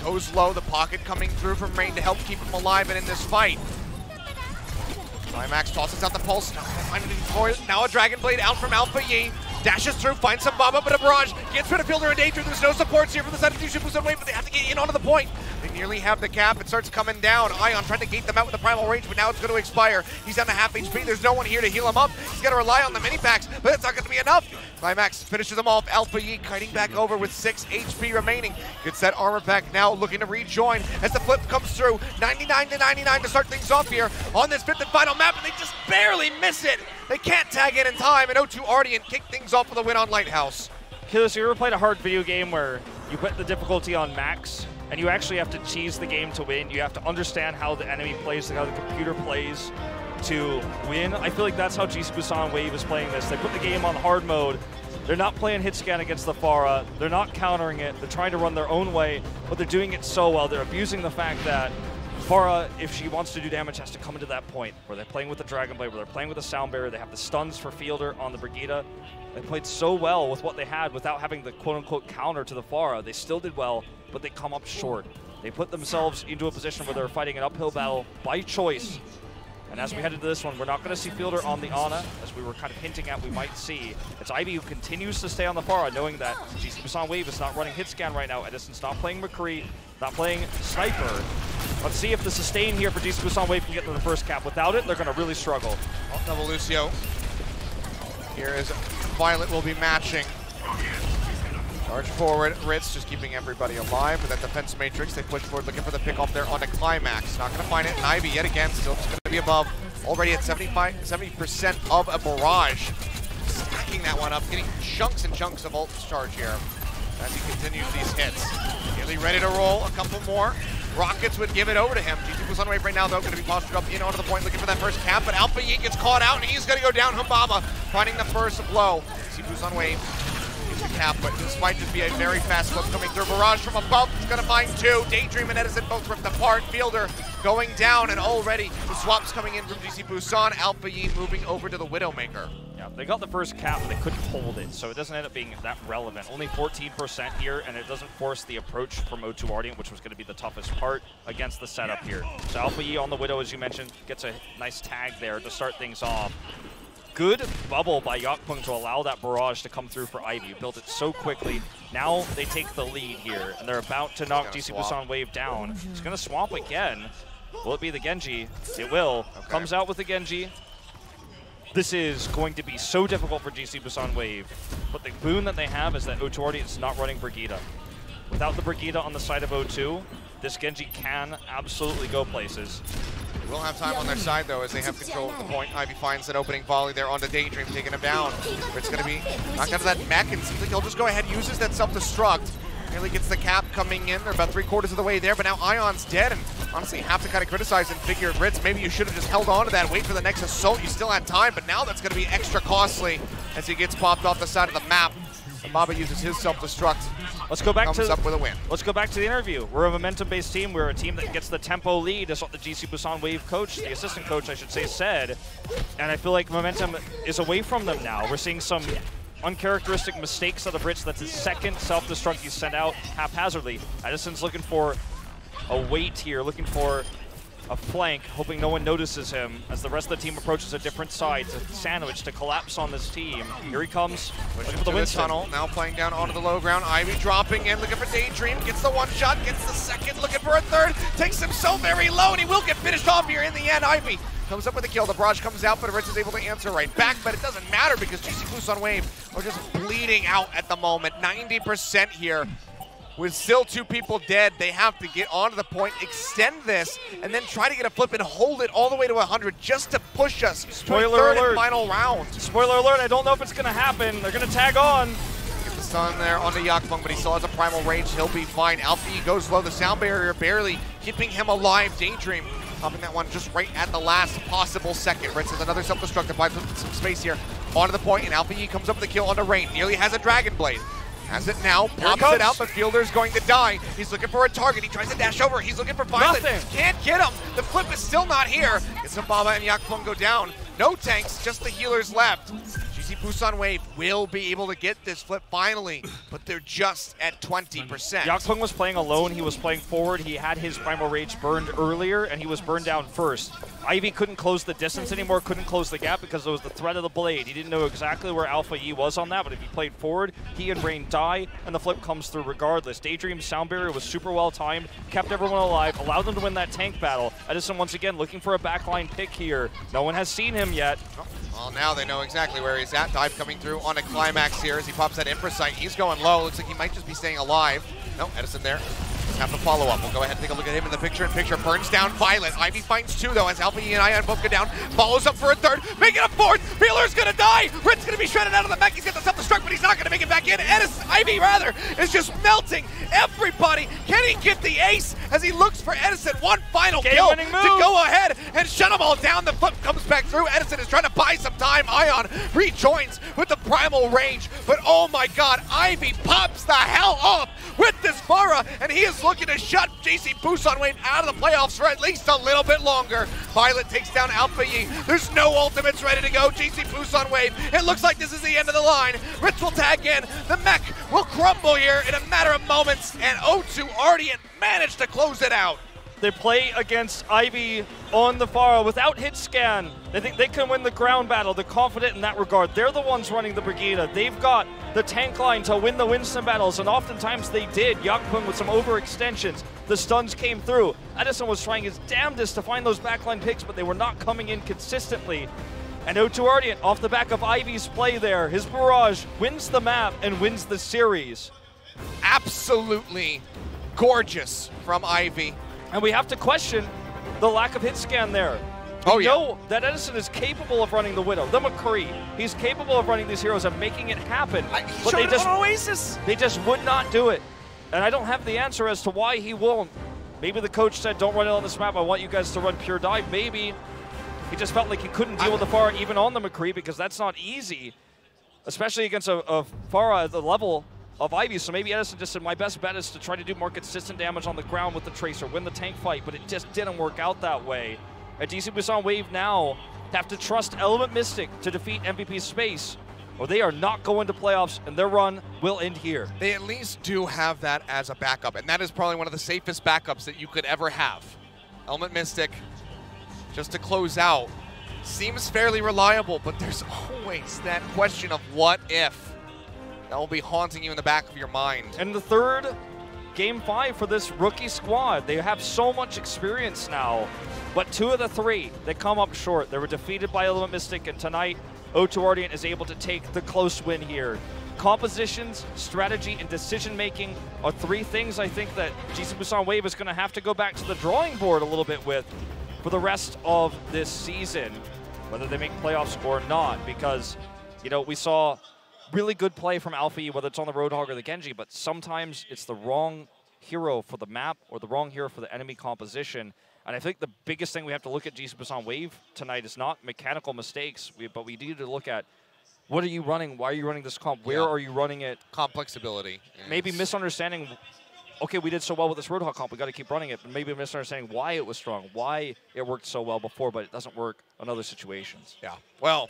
Goes low, the pocket coming through from Rain to help keep him alive and in this fight. Climax tosses out the pulse. Now a Dragon Blade out from Alpha Yi. Dashes through, finds some Baba, but a barrage gets rid of Fielder and Danger. There's no supports here from the side of Busan Wave, but they have to get in onto the point. They nearly have the cap. It starts coming down. Ion trying to gate them out with the primal range, but now it's going to expire. He's down to half HP. There's no one here to heal him up. He's got to rely on the mini packs, but it's not going to be enough. Climax finishes them off. Alpha Yi kiting back over with 6 HP remaining. Gets that armor pack now, looking to rejoin as the flip comes through. 99 to 99 to start things off here on this 5th and final map, and they just barely miss it. They can't tag in time, and O2 Ardeont kick things off with a win on Lighthouse. Achilios, you ever played a hard video game where you put the difficulty on max, and you actually have to cheese the game to win? You have to understand how the enemy plays, how the computer plays to win. I feel like that's how GC Busan Wave is playing this. They put the game on hard mode. They're not playing hit scan against the Pharah. They're not countering it. They're trying to run their own way, but they're doing it so well. They're abusing the fact that Pharah, if she wants to do damage, has to come into that point where they're playing with the Dragon Blade, where they're playing with the Sound Barrier. They have the stuns for Fielder on the Brigitte. They played so well with what they had without having the quote-unquote counter to the Pharah. They still did well, but they come up short. They put themselves into a position where they're fighting an uphill battle by choice. And as we head into this one, we're not going to see Fielder on the Ana, as we were kind of hinting at we might see. It's Ivy who continues to stay on the Pharah, knowing that GC Busan Wave is not running hit scan right now. Edison's not playing McCree, not playing Sniper. Let's see if the sustain here for GC Busan Wave can get to the first cap. Without it, they're going to really struggle. Oh, double Lucio. Here is Violet will be matching. Charge forward, Ritz just keeping everybody alive with that defense matrix. They push forward looking for the pick off there on the Climax. Not going to find it, and Ivy yet again still just going to be above. Already at 70% of a barrage. Stacking that one up, getting chunks and chunks of ult charge here as he continues these hits. Nearly ready to roll, a couple more. Rockets would give it over to him. GC Busan Wave right now, though, going to be postured up in onto the point, looking for that first cap, but Alpha Yi gets caught out, and he's going to go down. Humbaba finding the first blow. GC Busan Wave gets the cap, but this might just be a very fast flip coming through. Barrage from above, he's going to find 2. Daydream and Edison both ripped apart. Fielder going down, and already the swaps coming in from GC Busan. Alpha Yi moving over to the Widowmaker. Yeah, they got the first cap, but they couldn't hold it, so it doesn't end up being that relevant. Only 14% here, and it doesn't force the approach from O2 Ardeont, which was going to be the toughest part against the setup here. So Alpha Yi on the Widow, as you mentioned, gets a nice tag there to start things off. Good bubble by Yakpung to allow that barrage to come through for Ivy. Built it so quickly. Now they take the lead here, and they're about to knock GC Busan Wave down. It's going to swamp again. Will it be the Genji? It will. Okay. Comes out with the Genji. This is going to be so difficult for GC Busan Wave, but the boon that they have is that O2 Ardeont is not running Brigitte. Without the Brigitte on the side of O2, this Genji can absolutely go places. They will have time on their side, though, as they have control of the point. Ivy finds that opening volley there onto Daydream, taking him down. It's going to be knocked out of that mech, and seems like he'll just go ahead and uses that self-destruct. Nearly gets the cap coming in. They're about 3/4 of the way there, but now Ion's dead, and honestly have to kind of criticize and figure, Ritz, maybe you should have just held on to that, wait for the next assault. You still had time, but now that's going to be extra costly as he gets popped off the side of the map. And Baba uses his self-destruct. Let's go back comes up with a win. Let's go back to the interview. We're a momentum-based team. We're a team that gets the tempo lead, is what the GC Busan Wave coach, the assistant coach, I should say, said. And I feel like momentum is away from them now. We're seeing some uncharacteristic mistakes out of Ritz. That's his second self-destruct he's sent out haphazardly. Edison's looking for a wait here, looking for a flank, hoping no one notices him as the rest of the team approaches a different side to sandwich, to collapse on this team. Here he comes, looking for the Winston. Tunnel, now playing down onto the low ground. Ivy dropping in, looking for Daydream, gets the one shot, gets the second, looking for a third, takes him so very low, and he will get finished off here in the end. Ivy comes up with a kill. The barrage comes out, but Ritz is able to answer right back, but it doesn't matter because GC Busan Wave are just bleeding out at the moment. 90% here. With still 2 people dead, they have to get onto the point, extend this, and then try to get a flip and hold it all the way to 100 just to push us to a third and final round. Spoiler alert, I don't know if it's going to happen. They're going to tag on. Get the stun there onto Yakpung, but he still has a primal range. He'll be fine. Alpha Yi goes low. The sound barrier barely keeping him alive. Daydream popping that one just right at the last possible second. Ritz has another self-destructive, buys some space here onto the point, and Alpha Yi comes up with a kill onto Rain. Nearly has a Dragon Blade. Has it now, pops it out, but Fielder's going to die. He's looking for a target. He tries to dash over. He's looking for Violet. Can't get him. The flip is still not here. It's Baba and Yakpung go down. No tanks, just the healers left. GC Busan Wave will be able to get this flip finally, but they're just at 20%. Yakpung was playing alone. He was playing forward. He had his Primal Rage burned earlier, and he was burned down first. Ivy couldn't close the distance anymore, couldn't close the gap because there was the threat of the blade. He didn't know exactly where Alpha Yi was on that, but if he played forward, he and Rain die, and the flip comes through regardless. Daydream's sound barrier was super well timed, kept everyone alive, allowed them to win that tank battle. Edison once again looking for a backline pick here. No one has seen him yet. Well, now they know exactly where he's at. Dive coming through on a climax here as he pops that Impresight. He's going low. Looks like he might just be staying alive. No, Edison there. Have to follow up. We'll go ahead and take a look at him in the picture-in-picture. Burns down Violet. Ivy finds two, though, as Alpha E and Ion both go down. Follows up for a third. Making a fourth. Feeler's going to die. Rit's going to be shredded out of the mech. He's got the self-destruct, but he's not going to make it back in. Ivy, rather, is just melting everybody. Can he get the ace as he looks for Edison? One final kill to go ahead and shut them all down. The flip comes back through. Edison is trying to buy some time. Ion rejoins with the primal range. But, oh, my God, Ivy pops the hell off with this Pharah, and he is looking to shut JC Busan Wave out of the playoffs for at least a little bit longer. Violet takes down Alpha Yi. There's no ultimates ready to go. JC Busan Wave. It looks like this is the end of the line. Ritz will tag in. The mech will crumble here in a matter of moments, and O2 Ardeont managed to close it out. They play against Ivy on the Pharah without hit scan. They think they can win the ground battle. They're confident in that regard. They're the ones running the Brigida. They've got the tank line to win the Winston battles, and oftentimes they did. Yakpung with some overextensions. The stuns came through. Edison was trying his damnedest to find those backline picks, but they were not coming in consistently. And O2 Ardeont, off the back of Ivy's play there, his barrage wins the map and wins the series. Absolutely gorgeous from Ivy. And we have to question the lack of hit scan there. We know that Edison is capable of running the Widow, the McCree. He's capable of running these heroes and making it happen. But they just, Oasis. They just would not do it. And I don't have the answer as to why he won't. Maybe the coach said, don't run it on this map. I want you guys to run pure dive. Maybe he just felt like he couldn't deal with the Pharah even on the McCree, because that's not easy, especially against a Pharah at the level of Ivy. So maybe Edison just said, my best bet is to try to do more consistent damage on the ground with the Tracer, win the tank fight, but it just didn't work out that way. And DC Busan Wave now have to trust Element Mystic to defeat MVP Space, or they are not going to playoffs, and their run will end here. They at least do have that as a backup, and that is probably one of the safest backups that you could ever have. Element Mystic, just to close out, seems fairly reliable, but there's always that question of what if. That will be haunting you in the back of your mind. And the third Game 5 for this rookie squad. They have so much experience now, but 2 of the 3, they come up short. They were defeated by Element Mystic, and tonight, O2 Ardeont is able to take the close win here. Compositions, strategy, and decision-making are 3 things I think that GC Busan Wave is going to have to go back to the drawing board a little bit with for the rest of this season, whether they make playoffs or not, because, you know, we saw really good play from Alpha E, whether it's on the Roadhog or the Genji, but sometimes it's the wrong hero for the map or the wrong hero for the enemy composition. And I think the biggest thing we have to look at GC Busan Wave tonight is not mechanical mistakes, but we need to look at what are you running, why are you running this comp, where are you running it? Complexability. Maybe misunderstanding, okay, we did so well with this Roadhog comp, we got to keep running it, but maybe misunderstanding why it was strong, why it worked so well before, but it doesn't work in other situations. Yeah, well,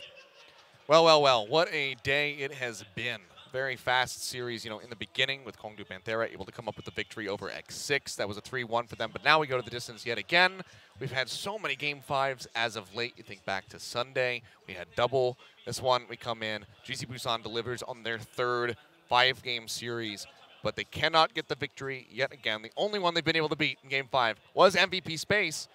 what a day it has been. Very fast series, you know, in the beginning with Kongdu Panthera able to come up with the victory over X6. That was a 3-1 for them, but now we go to the distance yet again. We've had so many Game 5s as of late. You think back to Sunday, we had double. This one, we come in, GC Busan delivers on their 3rd 5-game series, but they cannot get the victory yet again. The only one they've been able to beat in Game 5 was MVP Space.